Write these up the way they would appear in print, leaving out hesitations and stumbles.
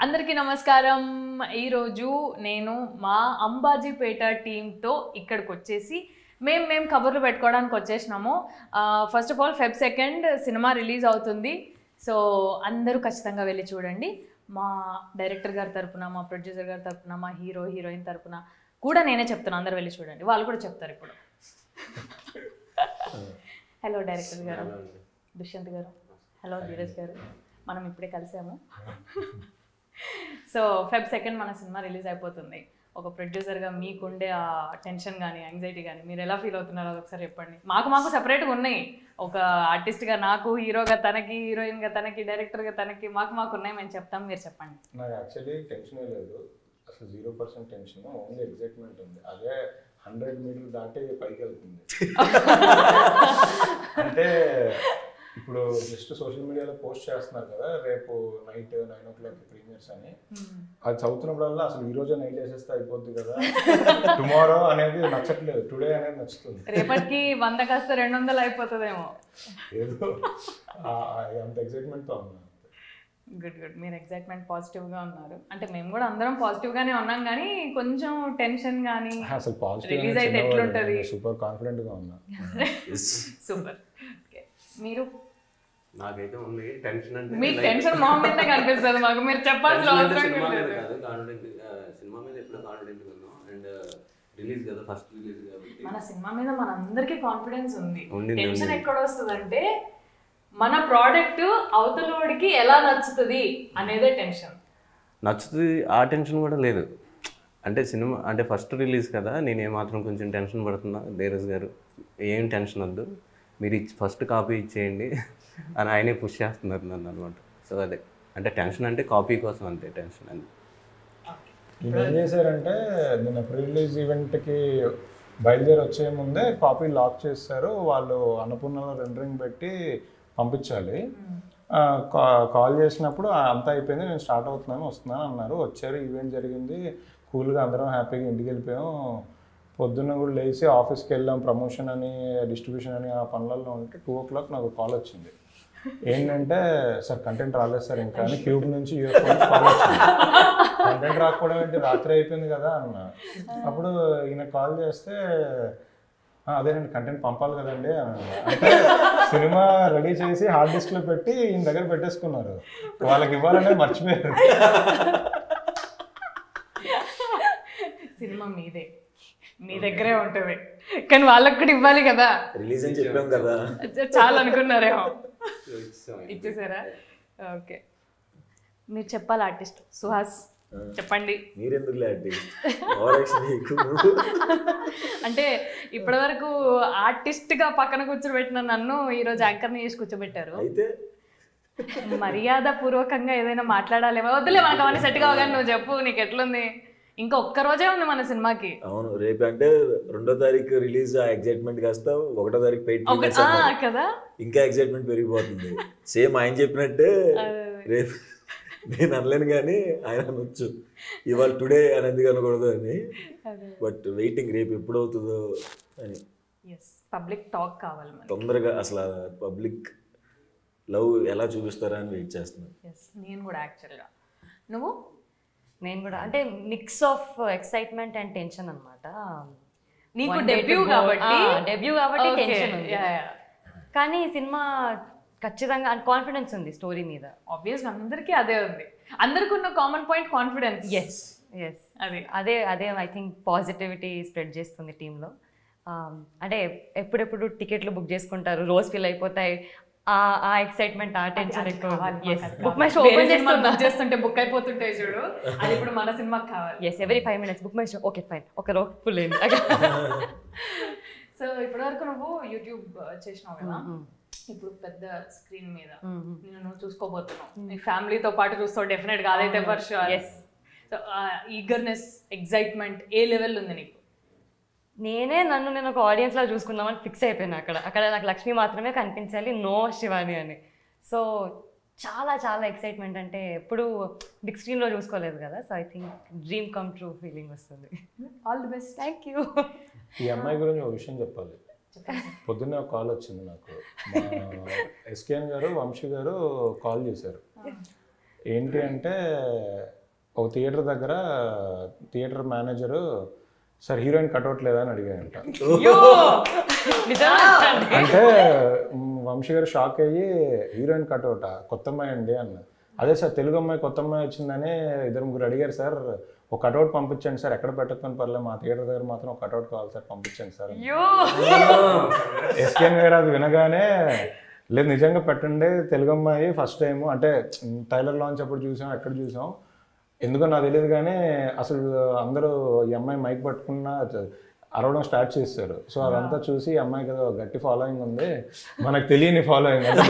అందరికీ నమస్కారం. ఈరోజు నేను మా అంబాజీపేట టీంతో ఇక్కడికి వచ్చేసి మేము కబుర్లు పెట్టుకోవడానికి వచ్చేసినాము. First of all Feb 2 cinema release అవుతుంది. సో అందరూ ఖచ్చితంగా వెళ్ళి చూడండి. మా డైరెక్టర్ గారి తరపున, మా ప్రొడ్యూసర్ గారి తరపున, మా హీరో హీరోయిన్ తరపున కూడా నేనే చెప్తాను, అందరూ వెళ్ళి చూడండి. వాళ్ళు కూడా చెప్తారు ఇప్పుడు. హలో డైరెక్టర్ గారు, దుష్యంత్ గారు. హలో ధీరజ్ గారు. మనం ఇప్పుడే కలిసాము. సో Feb 2 మన సినిమా రిలీజ్ అయిపోతుంది. ఒక ప్రొడ్యూసర్గా మీకుండే ఆ టెన్షన్ కానీ యాంగ్జైటీ కానీ మీరు ఎలా ఫీల్ అవుతున్నారో ఒకసారి చెప్పండి. మాకు సెపరేట్గా ఉన్నాయి. ఒక ఆర్టిస్ట్గా నాకు, హీరోగా తనకి, హీరోయిన్గా తనకి, డైరెక్టర్గా తనకి, మాకు ఉన్నాయి. మేము చెప్తాం, మీరు చెప్పండి. నాకు యాక్చువల్లీ టెన్షన్ లేదు, అసలు 0% టెన్షన్, ఓన్లీ ఎగ్జైట్మెంట్ ఉంది. అదే 100 మీటర్లు దాటి పైకి వెళ్తుంది. అంటే ఇప్పుడు జస్ట్ సోషల్ మీడియాలో పోస్ట్ చేస్తున్నారు కదా, రేపు నైట్ 9 o'clock ప్రీమియర్స్ అని. అది చదువుతున్నప్పుడల్లా అసలు ఈ రోజే నైట్ వేసేస్తే అయిపోద్ది కదా, టుమారో అనేది నచ్చట్లేదు, టుడే అనేది నచ్చుతుంది. రేపటికి 100 కాస్త 200 అయిపోతుందేమో. ఏదో అంత ఎగ్జైట్మెంట్తో ఉన్నా. గుడ్. మీరు ఎగ్జైట్మెంట్ పాజిటివ్గా ఉన్నారు. అంటే మేము కూడా అందరం పాజిటివ్గానే ఉన్నాం, కానీ కొంచెం టెన్షన్ కానీ. అసలు పాజిటివ్ రిలీజ్ అయితే ఎట్లుంటుంది? సూపర్ కాన్ఫిడెంట్గా ఉన్నా. సూపర్. మీరు? నాకైతే ఉంది టెన్షన్. అంటే మీ టెన్షన్ మా మీదే కనిపిస్తుంది మాకు, మీరు చెప్పాల్సిన అవసరం సినిమా మీద లేదు. కాదు, కాన్ఫిడెంట్ సినిమా మీద ఎప్పుడో కాన్ఫిడెంట్గా ఉన్నాం. అండ్ రిలీజ్ కదా, ఫస్ట్ రిలీజ్ కాబట్టి మన సినిమా మీద మనందరికీ కాన్ఫిడెన్స్ ఉంది. ఉండింది. టెన్షన్ ఎక్కడ వస్తుందంటే మన ప్రోడక్ట్ అవతలోడికి ఎలా నచ్చుతుంది అనేదే టెన్షన్. నచ్చుతుంది, ఆ టెన్షన్ కూడా లేదు. అంటే సినిమా అంటే ఫస్ట్ రిలీజ్ కదా, నేను ఏమాత్రం కొంచెం టెన్షన్ పడుతున్నా. ధీరజ్ గారు ఏం టెన్షన్ వద్దు, మీరు ఫస్ట్ కాపీ ఇచ్చేయండి అని ఆయనే పుష్ చేస్తున్నారు నన్ను అనమాట. సో అదే అంటే టెన్షన్ అంటే కాపీ కోసం, అంతే టెన్షన్ అని. వీళ్ళు ఏం చేశారంటే నిన్న ప్రీ రిలీజ్ ఈవెంట్కి బయలుదేరి వచ్చే ముందే కాపీ లాక్ చేస్తారు. వాళ్ళు అన్నపూర్ణలో రెండరింగ్ పెట్టి పంపించాలి. కాల్ చేసినప్పుడు అంతా అయిపోయింది, నేను స్టార్ట్ వస్తున్నాను అన్నారు. వచ్చారు, ఈవెంట్ జరిగింది, కూల్గా అందరం హ్యాపీగా ఇంటికి వెళ్ళిపోయాం. పొద్దున్న కూడా లేచి ఆఫీస్కి వెళ్ళాం, ప్రమోషన్ అని, డిస్ట్రిబ్యూషన్ అని, ఆ పనులలో ఉంటే 2 o'clock నాకు కాల్ వచ్చింది. ఏంటంటే సార్ కంటెంట్ రాలేదు సార్ ఇంకా అని, క్యూబ్ నుంచి యూఎస్ కాల్ వచ్చింది. కంటెంట్ రాకపోవడం ఏంటి, రాత్రి అయిపోయింది కదా అన్న. అప్పుడు ఈయన కాల్ చేస్తే అదేనండి కంటెంట్ పంపాలి కదండి అని. అంటే సినిమా రెడీ చేసి హార్డ్ డిస్క్లో పెట్టి ఈయన దగ్గర పెట్టేసుకున్నారు, వాళ్ళకి ఇవ్వాలనే మర్చిపోయారు. సినిమా మీదే, మీ దగ్గరే ఉంటుంది, కానీ వాళ్ళకి కూడా ఇవ్వాలి కదా. రిలీజ్ అని చెప్పాం కదా, చాలా అనుకున్నారేమో, ఇచ్చేసారా? ఓకే, మీరు చెప్పాలి. ఆర్టిస్ట్ సుహాస్ చెప్పండి. మీరెందుకు అంటే ఇప్పటి వరకు ఆర్టిస్ట్ గా పక్కన కూర్చోబెట్టిన నన్ను ఈరోజు యాంకర్ని చేసి కూర్చోబెట్టారు. అయితే మర్యాద పూర్వకంగా ఏదైనా మాట్లాడాలి. వద్దులే, మనకు అవన్నీ సెట్ కావగానే నువ్వు చెప్పు, నీకు ఎట్లుంది? ఇంకా ఒక్క రోజే ఉంది మన సినిమాకి. అవును, రేపు అంటే 2వ తారీఖు రిలీజ్, ఆ ఎగ్జైట్మెంట్ కాస్త 1వ తారీఖు పెయిట్ కదా, ఇంకా ఎగ్జైట్మెంట్ పెరిగిపోతుంది. సేమ్ ఆయన చెప్పినట్టే రేపు నేను అనలేను కానీ ఆయన అనొచ్చు, ఇవాళ టుడే అని ఎందుకు అనకూడదు అని. బట్ వెయిటింగ్, రేపు ఎప్పుడు అవుతుందో అని. పబ్లిక్ టాక్ కావాలి తొందరగా, అసలు పబ్లిక్ లవ్ ఎలా చూపిస్తారా అని వెయిట్ చేస్తున్నాను. నేను కూడా యాక్చువల్గా. నేను కూడా అంటే mix of excitement and tension అనమాట. నీకు డెబ్యూ కాబట్టి టెన్షన్ ఉంది, కానీ సినిమా ఖచ్చితంగా కాన్ఫిడెన్స్ ఉంది స్టోరీ మీద. ఆబ్వియస్గా అందరికీ అదే ఉంది, అందరికి ఉన్న కామన్ పాయింట్ కాన్ఫిడెన్స్. ఎస్ అదే ఐ థింక్ పాజిటివిటీ స్ప్రెడ్ చేస్తుంది టీంలో. అంటే ఎప్పుడెప్పుడు టికెట్లు బుక్ చేసుకుంటారు, రోజు ఫిల్ అయిపోతాయి, ఆ ఎక్సైట్మెంట్, ఆ tension book my show open చేస్తుంటే బుక్ అయిపోతుంటాయి చూడు, అది ఇప్పుడు మన సినిమాకి కావాలి. every 5 minutes book my show, okay fine, ఒక రో ఫుల్ అయింది. సో ఇప్పటి వరకు నువ్వు యూట్యూబ్ చేసినావు కదా, ఇప్పుడు పెద్ద స్క్రీన్ మీద నువ్వు చూసుకోబోతున్నావు, నీ ఫ్యామిలీతో పాటు చూస్తావు డెఫినెట్ గా, అదైతే for sure. So eagerness, excitement A level ఉంది నీకు? నేను ఒక ఆడియన్స్ లా చూసుకుందామని ఫిక్స్ అయిపోయినా. అక్కడ నాకు లక్ష్మి మాత్రమే కనిపించాలి, నో శివాని అని. సో చాలా చాలా ఎక్సైట్మెంట్, అంటే ఎప్పుడు బిగ్ స్క్రీన్లో చూసుకోలేదు కదా. So I think dream come true feeling వస్తుంది. All the best. Thank you. ఈ అమ్మాయి గురించి ఒక విషయం చెప్పాలి. పొద్దున్నే ఒక కాల్ వచ్చింది నాకు, మా ఎస్కేఎన్ గారు, వంశీ గారు కాల్ చేశారు. ఏంటి అంటే ఒక థియేటర్ దగ్గర theatre manager sir heroine cutout లేదా అని అడిగాడంట. అంటే వంశీ గారు షాక్ అయ్యి హీరోయిన్ కట్అవుటా, కొత్త అమ్మాయి అండి అన్న. అదే సార్ తెలుగు అమ్మాయి కొత్త అమ్మాయి వచ్చిందని 2-3 అడిగారు సార్, ఒక కట్అవుట్ పంపించండి సార్, ఎక్కడ పెట్టకపోయిన పర్లేదు మా థియేటర్ దగ్గర మాత్రం ఒక కట్అవుట్ కావాలి సార్ పంపించండి సార్. ఎస్కేఎన్ గారు అది వినగానే లేదు నిజంగా పెట్టండి, తెలుగు అమ్మాయి ఫస్ట్ టైం అంటే టైలర్ లాంచ్ అప్పుడు చూసాం, ఎక్కడ చూసాం ఎందుకో నాకు తెలియదు కానీ అసలు అందరూ ఈ అమ్మాయి మైక్ పట్టుకున్న అరవడం స్టార్ట్ చేస్తారు. సో అదంతా చూసి ఈ అమ్మాయికి ఏదో గట్టి ఫాలోయింగ్ ఉంది, మనకు తెలియని ఫాలోయింగ్ అంటే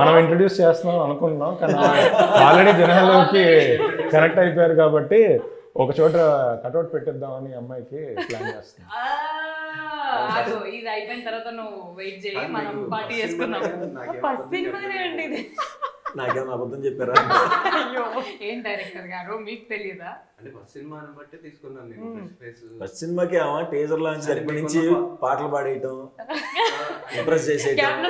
మనం ఇంట్రడ్యూస్ చేస్తున్నాం అనుకుంటున్నాం కానీ ఆల్రెడీ జనాల్లోకి కనెక్ట్ అయిపోయారు కాబట్టి ఒక చోట కట్అవుట్ పెట్టిద్దామని అమ్మాయికి ప్లాన్ చేస్తున్నాం. ఇది అయిపోయిన తర్వాత నువ్వు వెయిట్ చేయి, మనం పార్టీ చేసుకుందాం. నాకేమో అబద్ధం చెప్పారా? ఏం డైరెక్టర్ గారు మీకు తెలియదా? అంటే ఫస్ట్ సినిమాని బట్టి తీసుకున్నాను నేను. ఫస్ట్ సినిమాకి టీజర్ లాంచ్ దగ్గర నుంచి పాటలు పాడేయటం, ఇంప్రెస్ చేసేయటం.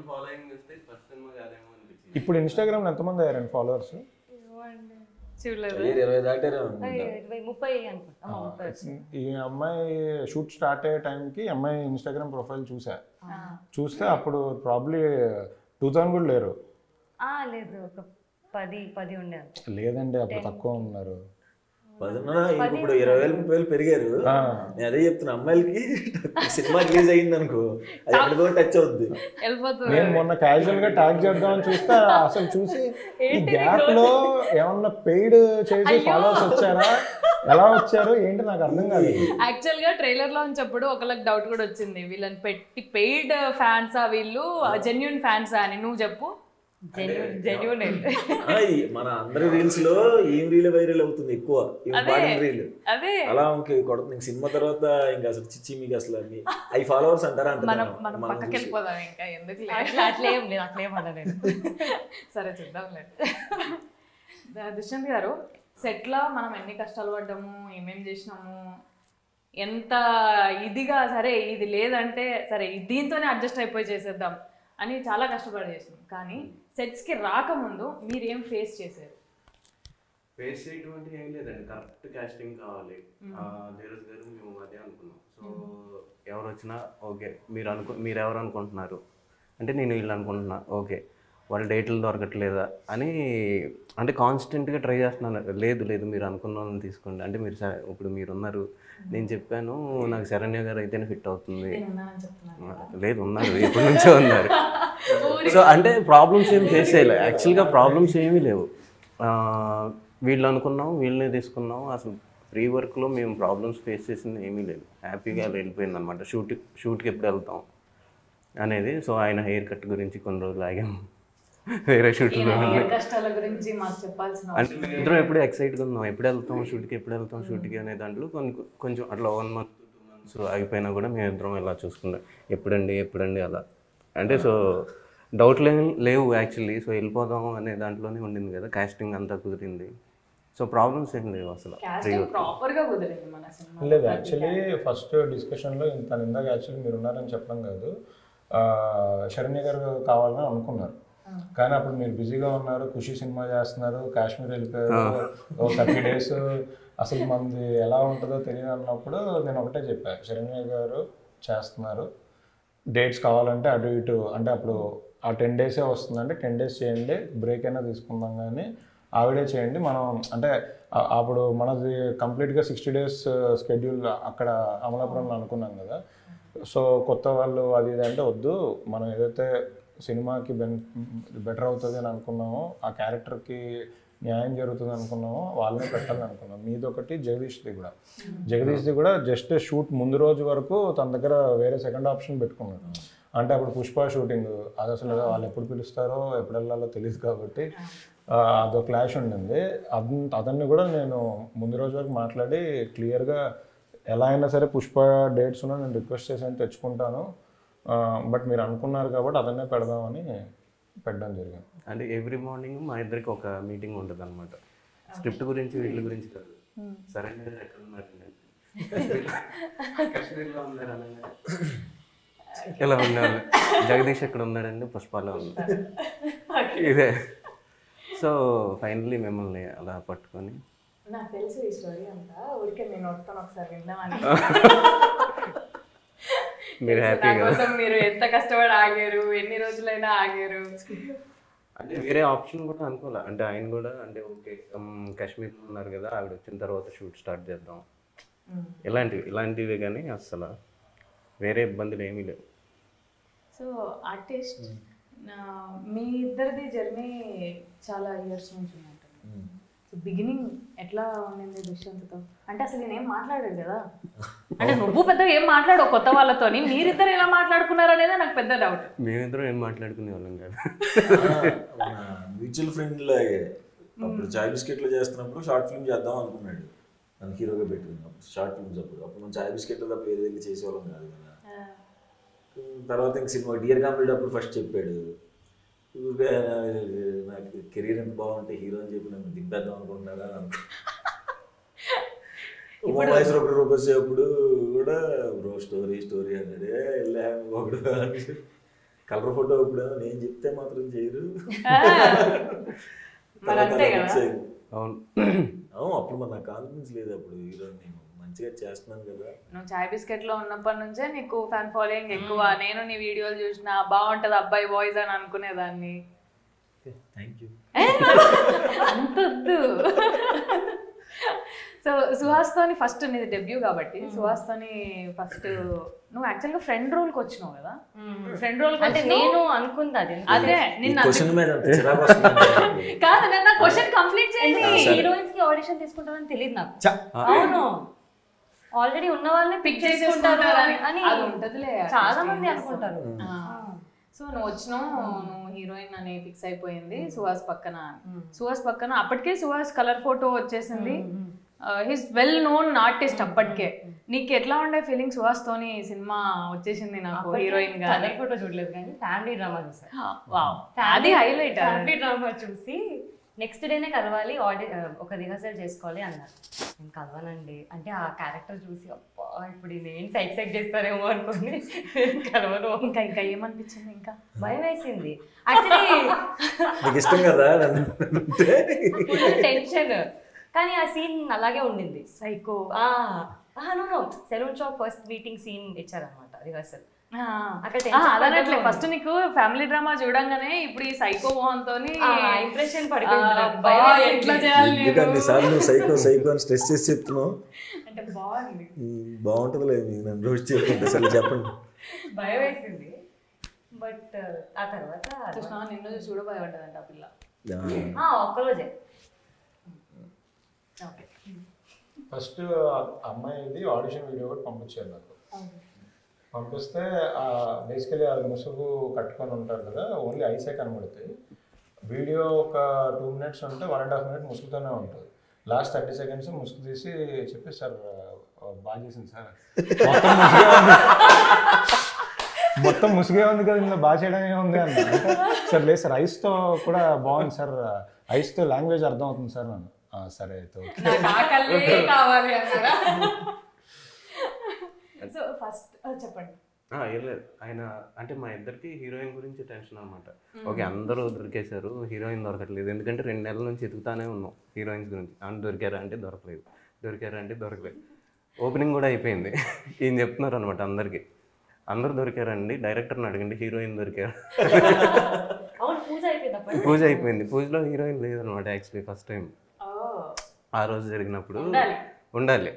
ఫాలోయింగ్ చూస్తే ఫస్ట్ సినిమా కాదేమో అనిపించింది. ఇప్పుడు ఇన్స్టాగ్రామ్ ఎంతమంది అయ్యారండి ఫాలోవర్స్? చూడలేదు, 20 దాటారు. 30 ఈ అమ్మాయి షూట్ స్టార్ట్ అయ్యే టైంకి అమ్మాయి ఇన్స్టాగ్రామ్ ప్రొఫైల్ చూస్తే అప్పుడు ప్రాబ్లీ 2000 కూడా లేరు. లేదు, ఒక 10 ఉండే. లేదండి అప్పుడు తక్కువ ఉన్నారు. 10 ఇప్పుడు 20,000-30,000 పెరిగారు. నేను అదే చెప్తున్నా, అమ్మాయిలకి సినిమా రిలీజ్ అయ్యింది అనుకో అది ఎక్కడికో టచ్ అవుద్ది. నేను మొన్న క్యాజువల్ గా ట్యాగ్ చేద్దామని చూస్తే అసలు చూసి ఈ గ్యాప్ లో ఏమన్నా పెయిడ్ చేసి ఫాలోవర్స్ వచ్చారా, ఎలా వచ్చారు ఏంటి నాకు అర్థం కాలేదు. యాక్చువల్ గా ట్రైలర్ లాంచ్ అప్పుడు ఒకళ్ళకి డౌట్ కూడా వచ్చింది, వీళ్ళని పెట్టి పెయిడ్ ఫ్యాన్సా వీళ్ళు జెన్యూన్ ఫ్యాన్సా అని. నువ్వు చెప్పు. జెన్యూన్ మన అందరి రీల్స్ లో ఏం రీల్ వైరల్ అవుతుంది ఎక్కువ, రీల్ అలా కొడుతుంది. సినిమా తర్వాత ఇంకా అసలు చిచ్చి మీకు అసలు అవి ఫాలోవర్స్ అంటారా అంటే సరే చూద్దాంలే. దుష్యంత్ గారు, సెట్లో మనం ఎన్ని కష్టాలు పడ్డాము, ఏమేమి చేసినాము, ఎంత ఇదిగా సరే ఇది లేదంటే సరే దీంతోనే అడ్జస్ట్ అయిపోయి చేసేద్దాం అని చాలా కష్టపడి చేసినాం. కానీ సెట్స్కి రాకముందు మీరు ఏం ఫేస్ చేశారు? ఫేస్ చేయటువంటి ఏం లేదండి, కరెక్ట్ కాస్టింగ్ కావాలి. ధీరజ్ గారు మేము అదే అనుకున్నాం. సో ఎవరు వచ్చినా ఓకే, మీరు ఎవరు అనుకుంటున్నారు అంటే నేను వీళ్ళు అనుకుంటున్నా, ఓకే వాళ్ళ డేట్లు దొరకట్లేదా అని అంటే కాన్స్టెంట్గా ట్రై చేస్తున్నాను. లేదు మీరు అనుకున్న వాళ్ళని తీసుకోండి అంటే మీరు ఇప్పుడు మీరు ఉన్నారు, నేను చెప్పాను నాకు శరణ్య గారు అయితేనే ఫిట్ అవుతుంది. లేదు ఉన్నారు, ఎప్పటి నుంచో ఉన్నారు. సో అంటే ప్రాబ్లమ్స్ ఏమి ఫేస్ చేయలేదు, యాక్చువల్గా ప్రాబ్లమ్స్ ఏమీ లేవు. వీళ్ళు అనుకున్నాం వీళ్ళనే తీసుకున్నాం. అసలు ప్రీ వర్క్లో మేము ప్రాబ్లమ్స్ ఫేస్ చేసింది ఏమీ లేదు, హ్యాపీగా వెళ్ళిపోయింది అనమాట. షూట్కి ఎప్పుడు వెళ్తాం అనేది. సో ఆయన హెయిర్ కట్ గురించి కొన్ని రోజులు ఆగాము, వేరే షూట్లో అంటే మేము ఇద్దరం ఎప్పుడు ఎక్సైట్గా ఉన్నాం, ఎప్పుడు వెళ్తాం షూట్కి అనే దాంట్లో కొంచెం అట్లా 1 month 2 months ఆగిపోయినా కూడా మేము ఇద్దరం ఇలా చూసుకుంటాం, ఎప్పుడండి అలా అంటే. సో డౌట్లు లేవు యాక్చువల్లీ. సో వెళ్ళిపోదాం అనే దాంట్లోనే ఉండింది కదా, కాస్టింగ్ అంతా కుదిరింది. సో ప్రాబ్లమ్స్ ఏం లేవు అసలు. లేదు యాక్చువల్లీ ఫస్ట్ డిస్కషన్లో ఇందాక యాక్చువల్లీ మీరు ఉన్నారని చెప్పడం కాదు, శరణ్య గారు కావాలని అనుకున్నారు కానీ అప్పుడు మీరు బిజీగా ఉన్నారు, ఖుషి సినిమా చేస్తున్నారు, కాశ్మీర్ వెళ్ళిపోయారు, 30 days అసలు మంది ఎలా ఉంటుందో తెలియదు అన్నప్పుడు నేను ఒకటే చెప్పాను, శరణ్య గారు చేస్తున్నారు, డేట్స్ కావాలంటే అటు ఇటు అంటే అప్పుడు ఆ 10 days వస్తుందంటే 10 days చేయండి, బ్రేక్ అయినా తీసుకుందాం కానీ ఆవిడే చేయండి. మనం అంటే అప్పుడు మనది కంప్లీట్గా 60 days షెడ్యూల్ అక్కడ అమలాపురంలో అనుకున్నాం కదా. సో కొత్త వాళ్ళు అది ఇది అంటే వద్దు, మనం ఏదైతే సినిమాకి బెటర్ అవుతుంది అని అనుకున్నామో, ఆ క్యారెక్టర్కి న్యాయం జరుగుతుంది అనుకున్నామో వాళ్ళని పెట్టాలని అనుకున్నాం. మీదొకటి జగదీష్ది కూడా జస్ట్ షూట్ ముందు రోజు వరకు తన దగ్గర వేరే సెకండ్ ఆప్షన్ పెట్టుకున్నాడు. అంటే అప్పుడు పుష్ప షూటింగ్ అది అసలు వాళ్ళు ఎప్పుడు పిలుస్తారో ఎప్పుడు వెళ్ళాలో తెలియదు కాబట్టి అదో క్లాష్ ఉండింది. అతన్ని కూడా నేను ముందు రోజు వరకు మాట్లాడి క్లియర్గా ఎలా అయినా సరే పుష్ప డేట్స్ ఉన్నా నేను రిక్వెస్ట్ చేసి తెచ్చుకుంటాను, బట్ మీరు అనుకున్నారు కాబట్టి అదన్నే పెడదామని పెట్టడం జరిగింది. అంటే ఎవ్రీ మార్నింగ్ మా ఇద్దరికి ఒక మీటింగ్ ఉంటుంది అనమాట, స్క్రిప్ట్ గురించి వీటి గురించి కాదు. సరే ఎక్కడ ఉన్నారండి, కాశ్మీర్లో ఉన్నారు అనగా ఎలా ఉన్నారు, జగదీష్ ఎక్కడ ఉన్నాడండి, పుష్పలో ఉన్నారు, ఇదే. సో ఫైనల్లీ మిమ్మల్ని అలా పట్టుకొని నాకు తెలుసు ఈ స్టోరీ అంతా, ఊరికే నేను వస్తాను ఒకసారి విందామని. మీరు హ్యాపీగా కోసం మీరు ఎంత కష్టపడి ఆగారు, ఎన్ని రోజులైనా ఆగారు. అంటే వేరే ఆప్షన్ కూడా అనుకోలే. అంటే ఆయన కూడా అంటే ఓకే కాశ్మీర్ ఉన్నారు కదా, ఆవిడ వచ్చిన తర్వాత షూట్ స్టార్ట్ చేద్దాం ఇలాంటివే కానీ అసలు వేరే ఇబ్బందులు ఏమీ లేవు. సో ఆర్టిస్ట్ మీ ఇద్దరిది జర్నీ చాలా ఇయర్స్ నుంచి ఉన్నట్టుంది. సో బిగినింగ్ ఎట్లా ఉండింది దుష్యంత్తో? అంటే అసలు నేనేం మాట్లాడాడు కదా, అంటే నువ్వు పెద్దగా ఏం మాట్లాడవు కొత్త వాళ్ళతోని, మీరిద్దరు ఎలా మాట్లాడుకున్నారు అనేది నాకు పెద్ద డౌట్. మేమిద్దరం ఏం మాట్లాడుకునే వాళ్ళం కాదు, మ్యూచువల్ ఫ్రెండ్ లాగే. అప్పుడు చాయ్ బిస్కెట్లో చేస్తున్నప్పుడు షార్ట్ ఫిల్మ్ చేద్దాం అనుకున్నాడు, నన్ను హీరోగా పెట్టుకున్నప్పుడు షార్ట్ ఫిల్మ్స్. అప్పుడు మనం చాయ్ బిస్కెట్లో తప్ప వేరే వెళ్ళి చేసేవాళ్ళం కాదు కదా. తర్వాత ఇంక సినిమా డియర్ కంప్లీట్ అప్పుడు ఫస్ట్ చెప్పాడు, నాకు కెరీర్ ఎంత బాగుంటే హీరో అని చెప్పి నన్ను దింపేద్దాం అనుకుంటున్నారా రూపాయలు వచ్చేటప్పుడు కూడా బ్రో స్టోరీ అన్నాడే వెళ్ళాము ఒకడు కలర్ ఫోటో ఇప్పుడు నేను చెప్తే మాత్రం చేయరు. అవును అప్పుడు మన నాకు కాన్ఫిడెన్స్ లేదు, అప్పుడు హీరో నేను మంచిగా చేస్తున్నాను కదా. నువ్వు చాయ్ బిస్కెట్ లో ఉన్నప్పటి నుంచే నీకు ఫ్యాన్ ఫాలోయింగ్ ఎక్కువ. నేను నీ వీడియోలు చూసిన బాగుంటది అబ్బాయి వాయిస్ అని అనుకునేదాన్ని. Thank you. అంతొద్దు. సో సుహాస్తోని ఫస్ట్ నీది డెబ్యూ కాబట్టి సుహాస్తోని ఫస్ట్ నువ్వు యాక్చువల్గా ఫ్రెండ్ రోల్కి వచ్చినావు కదా. ఫ్రెండ్ రోల్ అంటే నేను అనుకుంది అది. అదే నిన్న కాదు నేను నా క్వశ్చన్ కంప్లీట్ చేయండి. హీరోయిన్స్ కి ఆడిషన్ తీసుకుంటామని తెలియదు నాకు. అవును ఆల్రెడీ ఉన్న వాళ్ళని పిక్ చేసుకుంటారు అని చాలా మంది అనుకుంటారు. సో నువ్వు వచ్చినావు, నువ్వు హీరోయిన్ అని ఫిక్స్ అయిపోయింది సుహాస్ పక్కన. సుహాస్ పక్కన అప్పటికే సుహాస్ కలర్ ఫోటో వచ్చేసింది. హీస్ వెల్ నోన్ ఆర్టిస్ట్ అప్పటికే. నీకు ఎట్లా ఉండే ఫీలింగ్ సుహాస్ తోని సినిమా వచ్చేసింది నాకు హీరోయిన్ గా? కలర్ ఫోటో చూడలేదు కానీ ఫ్యామిలీ డ్రామా చూసాను. అది హైలైట్. ఫ్యామిలీ డ్రామా చూసి నెక్స్ట్ డేనే కలవాలి, ఒక రిహర్సల్ చేసుకోవాలి అన్నారు. నేను కలవనండి అంటే ఆ క్యారెక్టర్ చూసి అబ్బా ఇప్పుడు నేను సైక్ చేస్తారేమో అనుకుని కలవను. ఇంకా ఏమనిపించింది? ఇంకా భయం వేసింది యాక్చువల్లీ. ఇష్టం కదా టెన్షన్. కానీ ఆ సీన్ అలాగే ఉండింది. Psycho salon shop first meeting scene ఇచ్చారనమాట రిహర్సల్. అదనట్లే ఫస్ట్ నీకు ఫ్యామిలీ డ్రామా చూడంగానే ఇప్పుడు ఈ సైకో మోహన్ తోని ఇంప్రెషన్ సైకో అని స్ట్రెస్ చేసి చెప్తున్నావు అంటే బాగుంది. బాగుంటుంది లేదు నన్ను రోజు చెప్తుంటే అసలు చెప్పండి. భయం వేసింది బట్ ఆ తర్వాత నిన్ను చూడ భయపడ్డదంట ఆ పిల్ల ఒక్కరోజే. ఫస్ట్ అమ్మాయిది ఆడిషన్ వీడియో కూడా పంపించారు నాకు. పంపిస్తే బేసికలీ అది ముసుగు కట్టుకొని ఉంటారు కదా, ఓన్లీ ఐసే కనబడుతాయి. వీడియో ఒక 2 minutes ఉంటే 1.5 minutes ముసుగుతోనే ఉంటుంది. లాస్ట్ 30 seconds ముసుగు తీసి చెప్పి సార్ బాగా చేసింది సార్, మొత్తం ముసుగే ఉంది కదా ఇందులో బాగా చేయడం ఏముంది అన్న. సార్ లేదు సార్ ఐస్తో కూడా బాగుంది సార్, ఐస్తో లాంగ్వేజ్ అర్థం అవుతుంది సార్ నన్ను. సరే అయితే కావాలి అన్నారా? సో ఫస్ట్ చెప్పండి. ఏం లేదు, ఆయన అంటే మా ఇద్దరికి హీరోయిన్ గురించి టెన్షన్ అనమాట. ఓకే అందరూ దొరికేశారు, హీరోయిన్ దొరకట్లేదు. ఎందుకంటే 2 నెలల నుంచి ఎదుగుతానే ఉన్నాం హీరోయిన్స్ గురించి. దొరికారా అంటే దొరకలేదు, దొరికారా అంటే దొరకలేదు. ఓపెనింగ్ కూడా అయిపోయింది. ఈయన చెప్తున్నారు అనమాట అందరికి, అందరూ దొరికారండి, డైరెక్టర్ని అడగండి హీరోయిన్ దొరికారు. పూజ అయిపోయింది, పూజలో హీరోయిన్ లేదనమాట యాక్చువల్లీ ఫస్ట్ టైం. ఆ రోజు జరిగినప్పుడు ఉండాలి,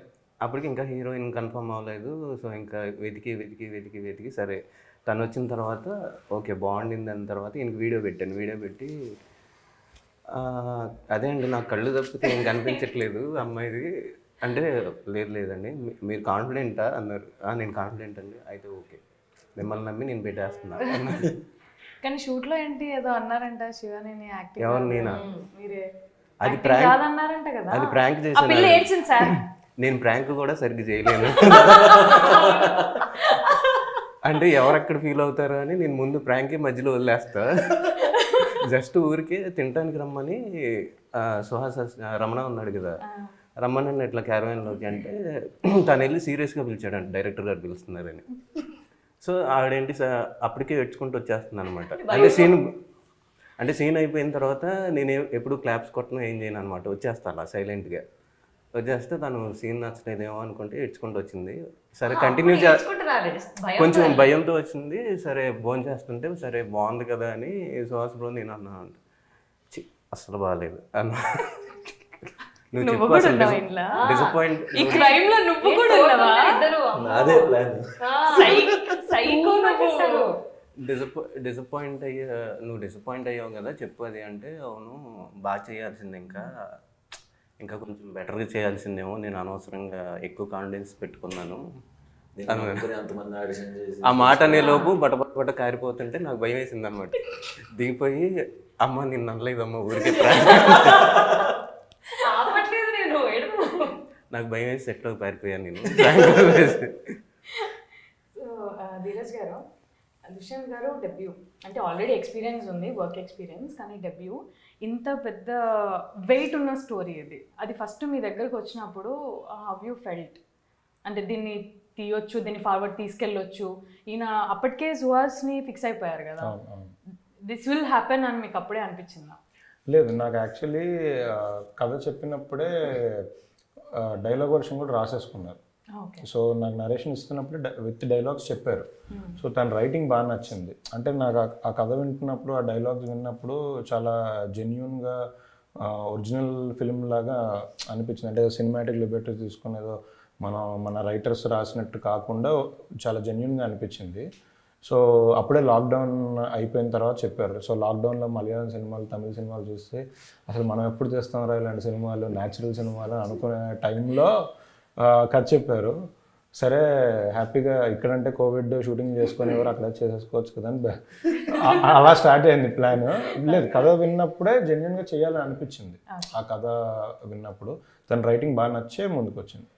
అప్పటికి ఇంకా హీరోయిన్ కన్ఫర్మ్ అవ్వలేదు. సో ఇంకా వెతికి సరే తను వచ్చిన తర్వాత ఓకే బాగుండింది అన్న తర్వాత ఇంక వీడియో పెట్టి అదే అండి నాకు కళ్ళు తప్పితే ఏం కనిపించట్లేదు అమ్మాయిది అంటే లేదండి మీరు కాన్ఫిడెంటా అన్నారు. నేను కాన్ఫిడెంట్ అండి, అయితే ఓకే మిమ్మల్ని నమ్మి నేను పెట్టేస్తున్నాను. కానీ షూట్లో ఏంటి ఏదో అన్నారంట శివాని యాక్టింగ్. ఎవరు నేనా? మీరే అది ప్రాంక్ అన్నారంట కదా. అది ప్రాంక్ చేశాను సార్. నేను ప్రాంక్ కూడా సరిగ్గా చేయలేను. అంటే ఎవరెక్కడ ఫీల్ అవుతారో అని నేను ముందు ప్రాంకే మధ్యలో వదిలేస్తా. జస్ట్ ఊరికే తినడానికి రమ్మని సుహాస్ రమణ ఉన్నాడు కదా, రమ్మని ఇట్లా క్యారవాన్లోకి అంటే తను వెళ్ళి సీరియస్గా పిలిచాడంట, డైరెక్టర్ గారు పిలుస్తున్నారని. సో ఆవిడేంటి అప్పటికే ఏడ్చుకుంటూ వచ్చేస్తుంది అనమాట. అంటే అంటే సీన్ అయిపోయిన తర్వాత నేను ఎప్పుడు క్లాప్స్ కొట్టను ఏం చేయను అనమాట, వచ్చేస్తాను అలా సైలెంట్గా వచ్చేస్తే తను సీన్ నచ్చలేదేమో అనుకుంటే ఏడ్చుకుంటూ వచ్చింది. సరే కంటిన్యూ కొంచెం భయంతో వచ్చింది. సరే భోజనం చేస్తుంటే సరే బాగుంది కదా అని సుహాస్ బ్రో నేను అన్నా అంట, అసలు బాగాలేదు అన్న. నువ్వు చెప్పు అసలు డిసప్పాయింట్ అదే ప్లాన్. డిసప్పాయింట్ అయ్యా, నువ్వు డిసప్పాయింట్ అయ్యావు కదా చెప్పు అది అంటే, అవును బాగా చేయాల్సింది, ఇంకా కొంచెం బెటర్గా చేయాల్సిందేమో, నేను అనవసరంగా ఎక్కువ కాన్ఫిడెన్స్ పెట్టుకున్నాను. ఆ మాట అనే లోపు బట్ట కారిపోతుంటే నాకు భయం వేసింది అనమాట. దిగిపోయి అమ్మ నిన్ను అనలేదమ్మా ఊరికే నాకు భయం వేసి సెట్లోకి పారిపోయాను నేను. ధీరజ్ గారు, దుష్యంత్ గారు డెబ్యూ అంటే ఆల్రెడీ ఎక్స్పీరియన్స్ ఉంది, వర్క్ ఎక్స్పీరియన్స్, కానీ డెబ్యూ ఇంత పెద్ద వెయిట్ ఉన్న స్టోరీ ఇది. అది ఫస్ట్ మీ దగ్గరకు వచ్చినప్పుడు హౌ యూ ఫెల్ట్? అంటే దీన్ని తీయొచ్చు, దీన్ని ఫార్వర్డ్ తీసుకెళ్ళొచ్చు, ఈయన అప్పటికే సుహాస్ని ఫిక్స్ అయిపోయారు కదా, దిస్ విల్ హ్యాపెన్ అని మీకు అప్పుడే అనిపించిందా? లేదు, నాకు యాక్చువల్లీ కథ చెప్పినప్పుడే డైలాగ్ వర్షన్ కూడా రాసేసుకున్నారు. సో నాకు నరేషన్ ఇస్తున్నప్పుడు విత్ డైలాగ్స్ చెప్పారు. సో తన రైటింగ్ బాగా నచ్చింది. అంటే నాకు ఆ కథ వింటున్నప్పుడు, ఆ డైలాగ్స్ విన్నప్పుడు చాలా జెన్యున్గా ఒరిజినల్ ఫిల్మ్ లాగా అనిపించింది. అంటే సినిమాటిక్ లిబర్టీ తీసుకునేదో మన రైటర్స్ రాసినట్టు కాకుండా చాలా జెన్యున్గా అనిపించింది. సో అప్పుడే లాక్డౌన్ అయిపోయిన తర్వాత చెప్పారు. సో లాక్డౌన్లో మలయాళం సినిమాలు, తమిళ సినిమాలు చూస్తే అసలు మనం ఎప్పుడు చేస్తాం ఇలాంటి సినిమాలు, న్యాచురల్ సినిమాలు అనుకునే టైంలో కథ చెప్పారు. సరే హ్యాపీగా ఇక్కడంటే కోవిడ్ షూటింగ్ చేసుకొని ఎవరు అక్కడ చేసేసుకోవచ్చు కదా అని అలా స్టార్ట్ అయింది ప్లాన్. లేదు, కథ విన్నప్పుడే జెన్యున్గా చేయాలని అనిపించింది. ఆ కథ విన్నప్పుడు తన రైటింగ్ బాగా నచ్చే ముందుకు వచ్చింది.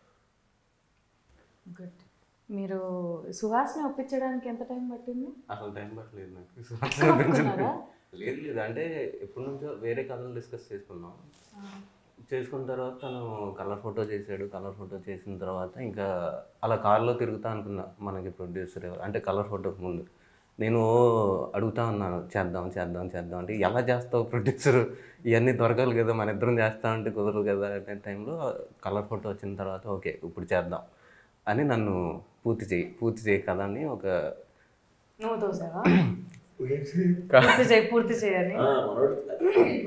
గుడ్. మీరు సుహాస్ని ఒప్పించడానికి ఎంత టైం పట్టింది? అసలు టైం పట్టలేదు నాకు. లేదు అంటే ఎప్పటి నుంచో వేరే కథలు డిస్కస్ చేసుకున్న తర్వాత తను కలర్ ఫోటో చేశాడు. కలర్ ఫోటో చేసిన తర్వాత ఇంకా అలా కార్లో తిరుగుతా అనుకున్నా, మనకి ప్రొడ్యూసర్ అంటే కలర్ ఫోటోకి ముందు నేను అడుగుతా ఉన్నాను, చేద్దాం అంటే ఎలా చేస్తావు ప్రొడ్యూసర్, ఇవన్నీ దొరకాలి కదా, మన ఇద్దరం చేస్తా అంటే కుదరదు కదా అనే టైంలో కలర్ ఫోటో వచ్చిన తర్వాత ఓకే ఇప్పుడు చేద్దాం అని నన్ను పూర్తి చేయి కదా అని ఒక పూర్తి చేయాలి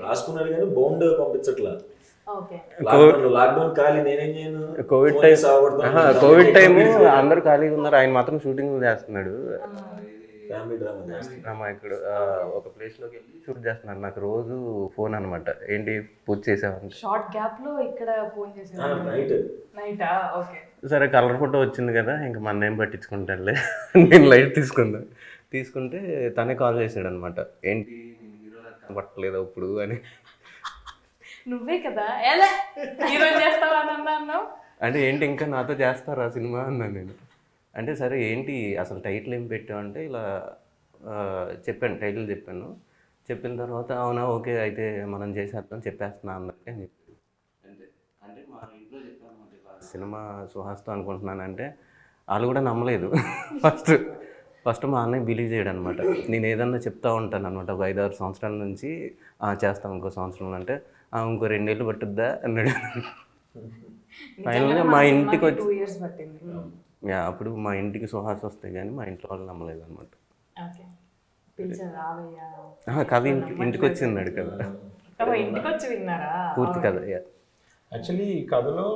రాసుకున్నాడు కానీ బౌండ్ పంపించట్లా. కోవిడ్ టైం అందరూ ఖాళీగా ఉన్నారు, ఆయన మాత్రం షూటింగ్ చేస్తున్నాడు. ఇక్కడ ఒక ప్లేస్ లోకి వెళ్ళి షూట్ చేస్తున్నాడు. నాకు రోజు ఫోన్ అనమాట, ఏంటి పూర్తి చేసావంటే షార్ట్ గ్యాప్ లో ఇక్కడ ఫోన్ చేసాను. నైటా? ఓకే. సరే కలర్ ఫోటో వచ్చింది కదా, ఇంకా మన ఏం పట్టించుకుంటానులే నేను లైట్ తీసుకుంటే తనే కాల్ చేశాడు అనమాట, ఏంటి పట్టలేదు ఇప్పుడు అని. నువ్వే కదా ఎలా హీరోయిన్ చేస్తావా అన్నావు అంటే ఏంటి ఇంకా నాతో చేస్తారా సినిమా అన్నాను నేను. అంటే సరే ఏంటి అసలు టైటిల్ ఏం పెట్టావు అంటే ఇలా చెప్పాను, టైటిల్ చెప్పిన తర్వాత అవునా ఓకే అయితే మనం చేసేద్దాం చెప్పేస్తున్నా అన్నట్టే అని చెప్పి. అంటే మా ఇంట్లో చెప్పాను సినిమా సుహాస్తో అనుకుంటున్నానంటే వాళ్ళు కూడా నమ్మలేదు. ఫస్ట్ మా అన్నయ్య బిలీవ్ చేయడం అనమాట. నేను ఏదన్నా చెప్తా ఉంటాను అనమాట, ఒక 5-6 సంవత్సరాల నుంచి చేస్తాం ఇంకో సంవత్సరం అంటే ఇంకో 2 ఏళ్ళు పట్టుద్దా అన్నాడు. ఫైనల్గా మా ఇంటికి వచ్చి అప్పుడు మా ఇంటికి సుహాస్ వస్తే కానీ మా ఇంట్లో వాళ్ళు నమ్మలేదు అనమాట. కథ ఇంటికి వచ్చి విన్నాడు కదా, పూర్తి కథ. యాక్చువల్లీ ఈ కథలో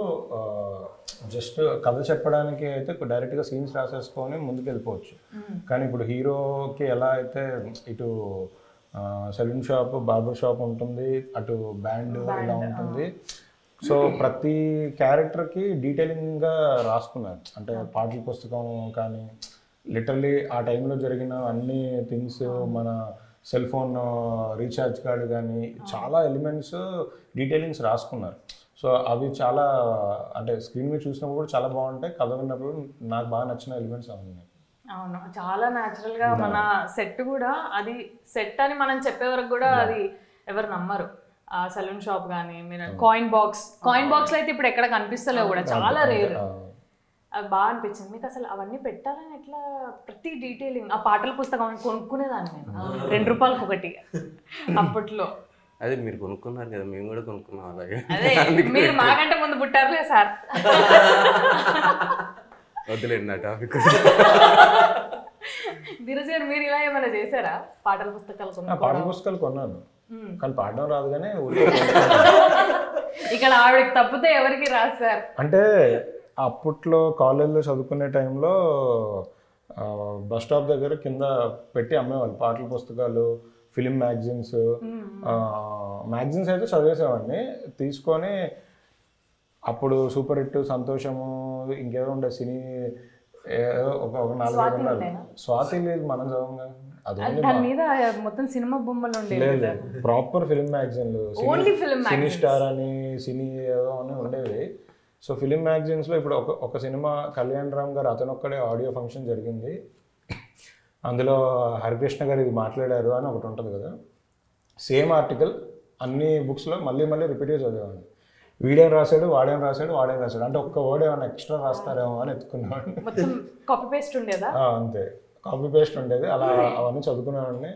జస్ట్ కథ చెప్పడానికి అయితే డైరెక్ట్గా సీన్స్ రాసేసుకొని ముందుకు వెళ్ళిపోవచ్చు. కానీ ఇప్పుడు హీరోకి ఎలా అయితే ఇటు సెలూన్ షాప్, బార్బర్ షాప్ ఉంటుంది, అటు బ్యాండ్ ఇలా ఉంటుంది. సో ప్రతి క్యారెక్టర్కి డీటెయిలింగ్గా రాసుకున్నారు. అంటే పాటల పుస్తకం కానీ లిటరలీ ఆ టైంలో జరిగిన అన్ని థింగ్స్, మన సెల్ ఫోన్ రీఛార్జ్ కార్డు కానీ చాలా ఎలిమెంట్స్ డీటెయిలింగ్స్ రాసుకున్నారు. సో అవి చాలా అంటే స్క్రీన్ మీద చూసినప్పుడు కూడా చాలా బాగుంటాయి, కథ విన్నప్పుడు నాకు బాగా నచ్చిన ఎలిమెంట్స్ అవి ఉన్నాయి. అవును, చాలా న్యాచురల్గా మన సెట్ కూడా, అది సెట్ అని మనం చెప్పే వరకు కూడా అది ఎవరు నమ్మరు. ఆ సెలూన్ షాప్ కానీ మీరు కాయిన్ బాక్స్ లో అయితే ఇప్పుడు ఎక్కడ కనిపిస్తలేవు కూడా, చాలా రేర్. అది బాగా అనిపించింది. మీకు అసలు అవన్నీ పెట్టాలని ఎట్లా ప్రతి డీటెయిలింగ్, ఆ పాటల పుస్తకం కొనుక్కునేదాన్ని నేను ₹2 ఒకటి అప్పట్లో. అదే మీరు కొనుక్కున్నారు కదా, మేము కూడా కొనుక్కున్నాం అలాగే. అదే మీరు మాకంటే ముందు పుట్టారులే సార్. వదిలేండి నా టాపిక్. ధీరజ్ గారు మీరు ఇలా ఏమైనా చేశారా? పాటల పుస్తకాలు పాటల పుస్తకాలు కొన్నాను, కానీ పాడడం రాదు. కానీ ఇక్కడ ఆవిడకి తప్పితే ఎవరికి రాదు సార్. అంటే అప్పట్లో కాలేజ్లో చదువుకునే టైంలో బస్ స్టాప్ దగ్గర కింద పెట్టి అమ్మేవాళ్ళు పాటల పుస్తకాలు, ఫిలిం మ్యాగజైన్స్. మ్యాగజైన్స్ అయితే చదివేసేవాడిని తీసుకొని. అప్పుడు సూపర్ హిట్, సంతోషము, ఇంకేదో ఉండే సినీ ఏదో ఒక 4-5 ఉండాలి. స్వాతి లేదు మనం చదవంగా, దాని మీద మొత్తం సినిమా బొమ్మలు ఉండేవి. లేదు, ప్రాపర్ ఫిలిం మ్యాగజైన్లు, సినీ స్టార్ అని, సినీ ఏదో అని ఉండేవి. సో ఫిలిం మ్యాగజైన్స్లో ఇప్పుడు ఒక సినిమా కళ్యాణ్ రామ్ గారు అతనొక్కడే ఆడియో ఫంక్షన్ జరిగింది, అందులో హరికృష్ణ గారు ఇది మాట్లాడారు అని ఒకటి ఉంటుంది కదా. సేమ్ ఆర్టికల్ అన్ని బుక్స్లో మళ్ళీ మళ్ళీ రిపీట్గా చదివేవాడిని. వీడేం రాశాడు, వాడేం రాశాడు, అంటే ఒక్క వర్డ్ ఏమైనా ఎక్స్ట్రా రాస్తారేమో అని ఎత్తుకునేవాడిని. మొత్తం కాపీ పేస్ట్ ఉండేదా? అంతే, కాపీ పేస్ట్ ఉండేది. అలా అవన్నీ చదువుకునేవాడిని.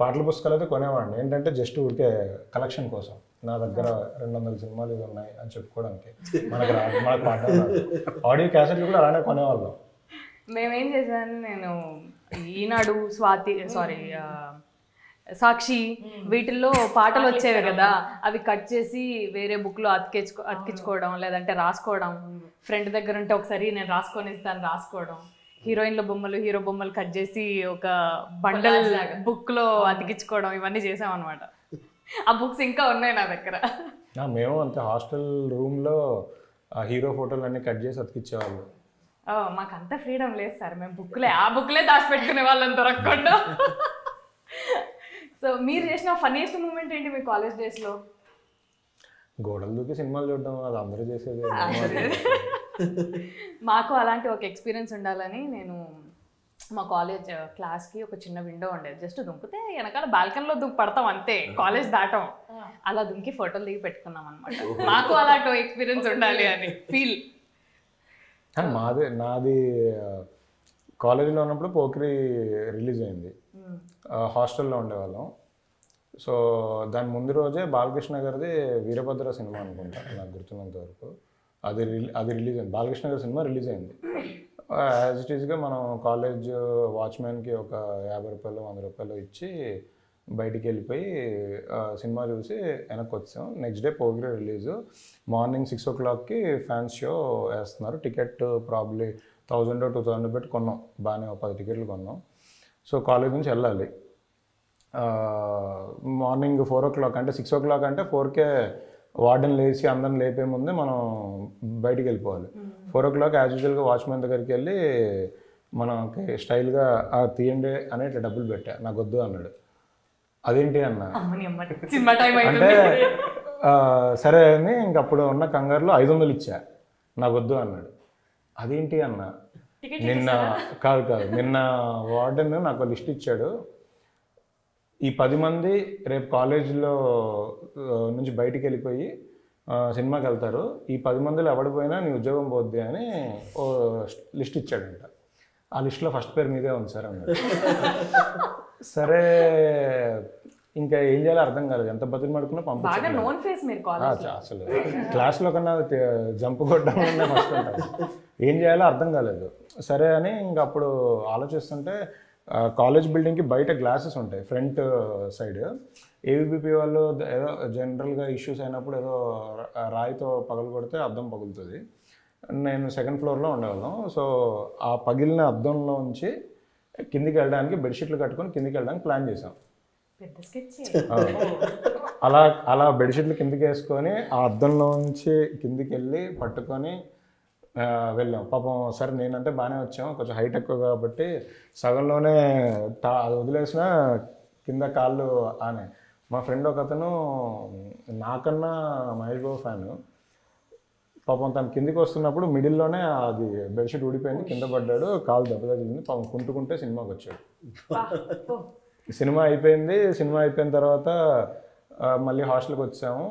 పాటల పుస్తకాలు అయితే కొనేవాడిని, ఏంటంటే జస్ట్ ఊరికే కలెక్షన్ కోసం. నా దగ్గర 200 సినిమాలు ఇవి ఉన్నాయి అని చెప్పుకోవడానికి. మనకు పాడడం రాదు. ఆడియో క్యాసెట్లు కూడా అలానే కొనేవాళ్ళం. మేమేం చేశాను, నేను ఈనాడు, సాక్షి వీటిల్లో పాటలు వచ్చేవి కదా, అవి కట్ చేసి వేరే బుక్లో అతికించుకోవడం, లేదంటే రాసుకోవడం. ఫ్రెండ్ దగ్గర ఉంటే ఒకసారి నేను రాసుకొని ఇస్తాను రాసుకోవడం. హీరోయిన్ల బొమ్మలు, హీరో బొమ్మలు కట్ చేసి ఒక బండల్ బుక్లో అతికించుకోవడం, ఇవన్నీ చేసాం అనమాట. ఆ బుక్స్ ఇంకా ఉన్నాయి నా దగ్గర. మేము అంతే, హాస్టల్ రూమ్లో హీరో ఫోటోలు అన్నీ కట్ చేసి అతికించేవాళ్ళు. మాకు అంత ఫ్రీడమ్ లేదు సార్, మేము ఆ బుక్లే దాచిపెట్టుకునే వాళ్ళని దొరకకుండా. సో మీరు చేసిన ఫన్నీయెస్ట్ మూమెంట్ ఏంటి మీ కాలేజ్ డేస్లో? గోడలు దూకి సినిమాలు చూడడం, అది అందరూ చేసేది. మాకు అలాంటి ఒక ఎక్స్పీరియన్స్ ఉండాలని నేను మా కాలేజ్ క్లాస్కి ఒక చిన్న విండో ఉండేది. జస్ట్ దుంపితే వెనకాల బాల్కనీలో పడతాం అంతే, కాలేజ్ దాటం. అలా దుంకి ఫోటోలు దిగి పెట్టుకున్నాం అనమాట. మాకు అలాంటి ఎక్స్పీరియన్స్ ఉండాలి అని ఫీల్. నాది కాలేజీలో ఉన్నప్పుడు పోకిరి రిలీజ్ అయింది, హాస్టల్లో ఉండేవాళ్ళం. సో దాని ముందు రోజే బాలకృష్ణ గారిది వీరభద్ర సినిమా అనుకుంటా, నాకు గుర్తున్నంత వరకు. అది రిలీజ్ అయింది, బాలకృష్ణ గారి సినిమా రిలీజ్ అయింది. యాజ్ ఇట్ ఈస్గా మనం కాలేజ్ వాచ్మెన్కి ఒక ₹50-100 ఇచ్చి బయటికి వెళ్ళిపోయి సినిమా చూసి వెనక్కి వచ్చాం. Next day పోగిరి release. Morning 6 o'clockకి fans show వేస్తున్నారు. టికెట్ ప్రాబ్లీ 1000-2000 పెట్టి కొన్నాం, బాగానే 10 టికెట్లు కొన్నాం. సో కాలేజ్ నుంచి వెళ్ళాలి. మార్నింగ్ 4 o'clock అంటే 6 o'clock అంటే 4కే వార్డెన్ లేచి అందరిని లేపే ముందే మనం బయటికి వెళ్ళిపోవాలి. 4 o'clock యాజ్ యూజువల్గా వాచ్మెన్ దగ్గరికి వెళ్ళి మనకి స్టైల్గా తీయండి అని ఇట్లా డబ్బులు పెట్టా, నాకు వద్దు అన్నాడు. అదేంటి అన్న అంటే సరే అని ఇంకప్పుడు ఉన్న కంగారులో 500 ఇచ్చా, నాకు వద్దు అన్నాడు. అదేంటి అన్న, నిన్న వార్డెన్ నాకు లిస్ట్ ఇచ్చాడు, ఈ 10 మంది రేపు కాలేజీలో నుంచి బయటికి వెళ్ళిపోయి సినిమాకి వెళ్తారు, ఈ 10 మందిలో ఎవడిపోయినా నీ ఉద్యోగం పోద్ది అని ఓ లిస్ట్ ఇచ్చాడంట. ఆ లిస్ట్లో ఫస్ట్ పేరు మీదే ఉంది సార్ అన్నాడు. సరే ఇంకా ఏం చేయాలో అర్థం కాలేదు, ఎంత బతులు పడుకున్నా పంపించాను. అసలు క్లాస్లో కన్నా జంప్ కొట్టడం ఫస్ట్ ఉంటుంది, ఏం చేయాలో అర్థం కాలేదు. సరే అని ఇంక అప్పుడు ఆలోచిస్తుంటే కాలేజ్ బిల్డింగ్కి బయట గ్లాసెస్ ఉంటాయి ఫ్రంట్ సైడ్. ఏబీపీ వాళ్ళు ఏదో జనరల్గా ఇష్యూస్ అయినప్పుడు ఏదో రాయితో పగలు కొడితే అద్దం పగులుతుంది. నేను 2nd floorలో ఉండేవాళ్ళం. సో ఆ పగిలిన అద్దంలో ఉంచి కిందికి వెళ్ళడానికి బెడ్షీట్లు కట్టుకొని కిందికి వెళ్ళడానికి ప్లాన్ చేసాం. అలా బెడ్షీట్లు కిందికి వేసుకొని ఆ అద్దంలో నుంచి కిందికి వెళ్ళి పట్టుకొని వెళ్ళాం. పాపం సరే నేనంటే బాగానే వచ్చాం, కొంచెం హైట్ ఎక్కువ కాబట్టి సగంలోనే అది వదిలేసిన కింద కాళ్ళు ఆనే. మా ఫ్రెండ్ ఒక అతను నాకన్నా మహేష్ బాబు ఫ్యాను, పాపం తను కిందికి వస్తున్నప్పుడు మిడిల్లోనే అది బెడ్షీట్ ఊడిపోయింది, కింద పడ్డాడు, కాలు దెబ్బ తగిలింది. పాపం కుంటుకుంటే సినిమాకి వచ్చాడు. సినిమా అయిపోయిన తర్వాత మళ్ళీ హాస్టల్కి వచ్చాము.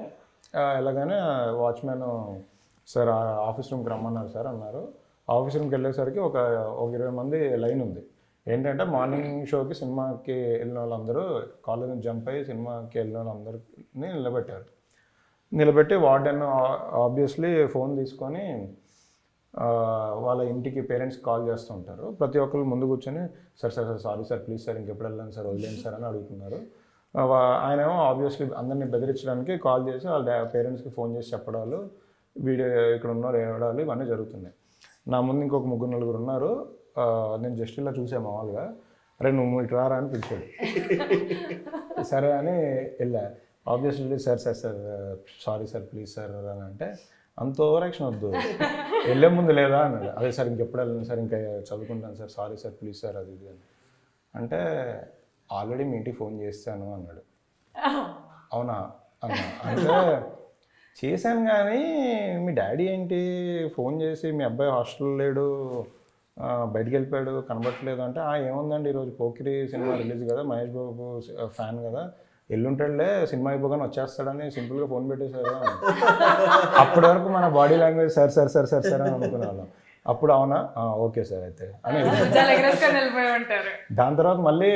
ఎలాగానే వాచ్మెన్ సార్ ఆఫీస్ రూమ్కి రమ్మన్నారు సార్ అన్నారు. ఆఫీస్ రూమ్కి వెళ్ళేసరికి ఒక 20 మంది లైన్ ఉంది. ఏంటంటే మార్నింగ్ షోకి సినిమాకి వెళ్ళిన వాళ్ళందరూ కాలేజ్ నుంచి జంప్ అయ్యి సినిమాకి వెళ్ళిన వాళ్ళందరినీ నిలబెట్టి వార్డెన్ ఆబ్వియస్లీ ఫోన్ తీసుకొని వాళ్ళ ఇంటికి పేరెంట్స్కి కాల్ చేస్తుంటారు. ప్రతి ఒక్కరు ముందు కూర్చొని sir sorry sir please sir ఇంకెప్పుడు వెళ్ళండి సార్ వదిలేండి సార్ అని అడుగుతున్నారు. ఆయనేమో ఆబ్వియస్లీ అందరినీ బెదిరించడానికి కాల్ చేసి వాళ్ళ పేరెంట్స్కి ఫోన్ చేసి చెప్పడాలు, వీడియో ఇక్కడ ఉన్నారు ఏడాలు ఇవన్నీ జరుగుతున్నాయి. నా ముందు ఇంకొక 3-4 ఉన్నారు. నేను జస్ట్ ఇలా చూసా మామూలుగా, అరే నువ్వు ఇటు రారా అని పిలిచాడు. సరే అని వెళ్ళా. Obviously sir sorry sir please sir అని అంటే అంత ఓవర్ యాక్షన్ వద్దు, వెళ్ళే ముందు లేదా అన్నాడు. అదే సార్ ఇంకెప్పుడు వెళ్ళను సార్, ఇంకా చదువుకుంటాను sir, sorry sir please sir అది ఇది అని అంటే ఆల్రెడీ మీ ఇంటికి ఫోన్ చేస్తాను అన్నాడు. అవునా అన్నా అంటే చేశాను కానీ మీ డాడీ ఏంటి ఫోన్ చేసి మీ అబ్బాయి హాస్టల్లో లేడు, బయటికి వెళ్ళిపోయాడు కనబట్టలేదు అంటే ఏముందండి ఈరోజు పోకిరి సినిమా రిలీజ్ కదా, మహేష్ బాబు ఫ్యాన్ కదా, ఎల్లుంటాడులే సినిమా అయిపోగానే వచ్చేస్తాడని సింపుల్గా ఫోన్ పెట్టేశారు. అప్పటి వరకు మన body language sir sir sir sir sir అని అనుకునే వాళ్ళం. అప్పుడు అవునా ఓకే సార్ అయితే అని. దాని తర్వాత మళ్ళీ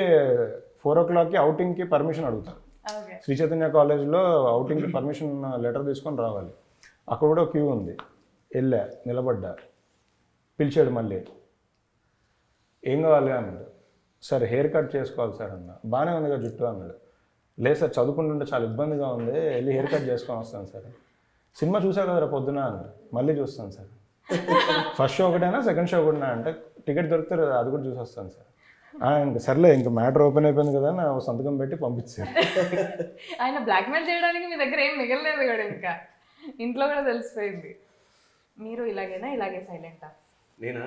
4 o'clockకి అవుటింగ్కి పర్మిషన్ అడుగుతారు. శ్రీ చైతన్య కాలేజ్లో అవుటింగ్కి పర్మిషన్ లెటర్ తీసుకొని రావాలి. అక్కడ కూడా క్యూ ఉంది. వెళ్ళా, నిలబడ్డా, పిలిచాడు మళ్ళీ ఏం కావాలి అన్నాడు. సార్ హెయిర్ కట్ చేసుకోవాలి సార్ అన్న. బాగానే ఉంది కదా జుట్టు అన్నాడు. లేదు సార్ చదువుకుంటుంటే చాలా ఇబ్బందిగా ఉంది, వెళ్ళి హెయిర్ కట్ చేసుకొని వస్తాను సార్. సినిమా చూసా కదరా పొద్దున అన్నాడు. మళ్ళీ చూస్తాను సార్. ఫస్ట్ షో ఒకటైనా సెకండ్ షో ఒకటినా అంటే టికెట్ దొరికితే అది కూడా చూసి వస్తాను సార్. ఇంకా సర్లే ఇంకా మ్యాటర్ ఓపెన్ అయిపోయింది కదా నా సంతకం పెట్టి పంపించారు. ఆయన బ్లాక్మెయిల్ చేయడానికి మీ దగ్గర ఏం మిగలలేదు కూడా, ఇంకా ఇంట్లో కూడా తెలిసిపోయింది. మీరు ఇలాగేనా ఇలాగే సైలెంటా? నేను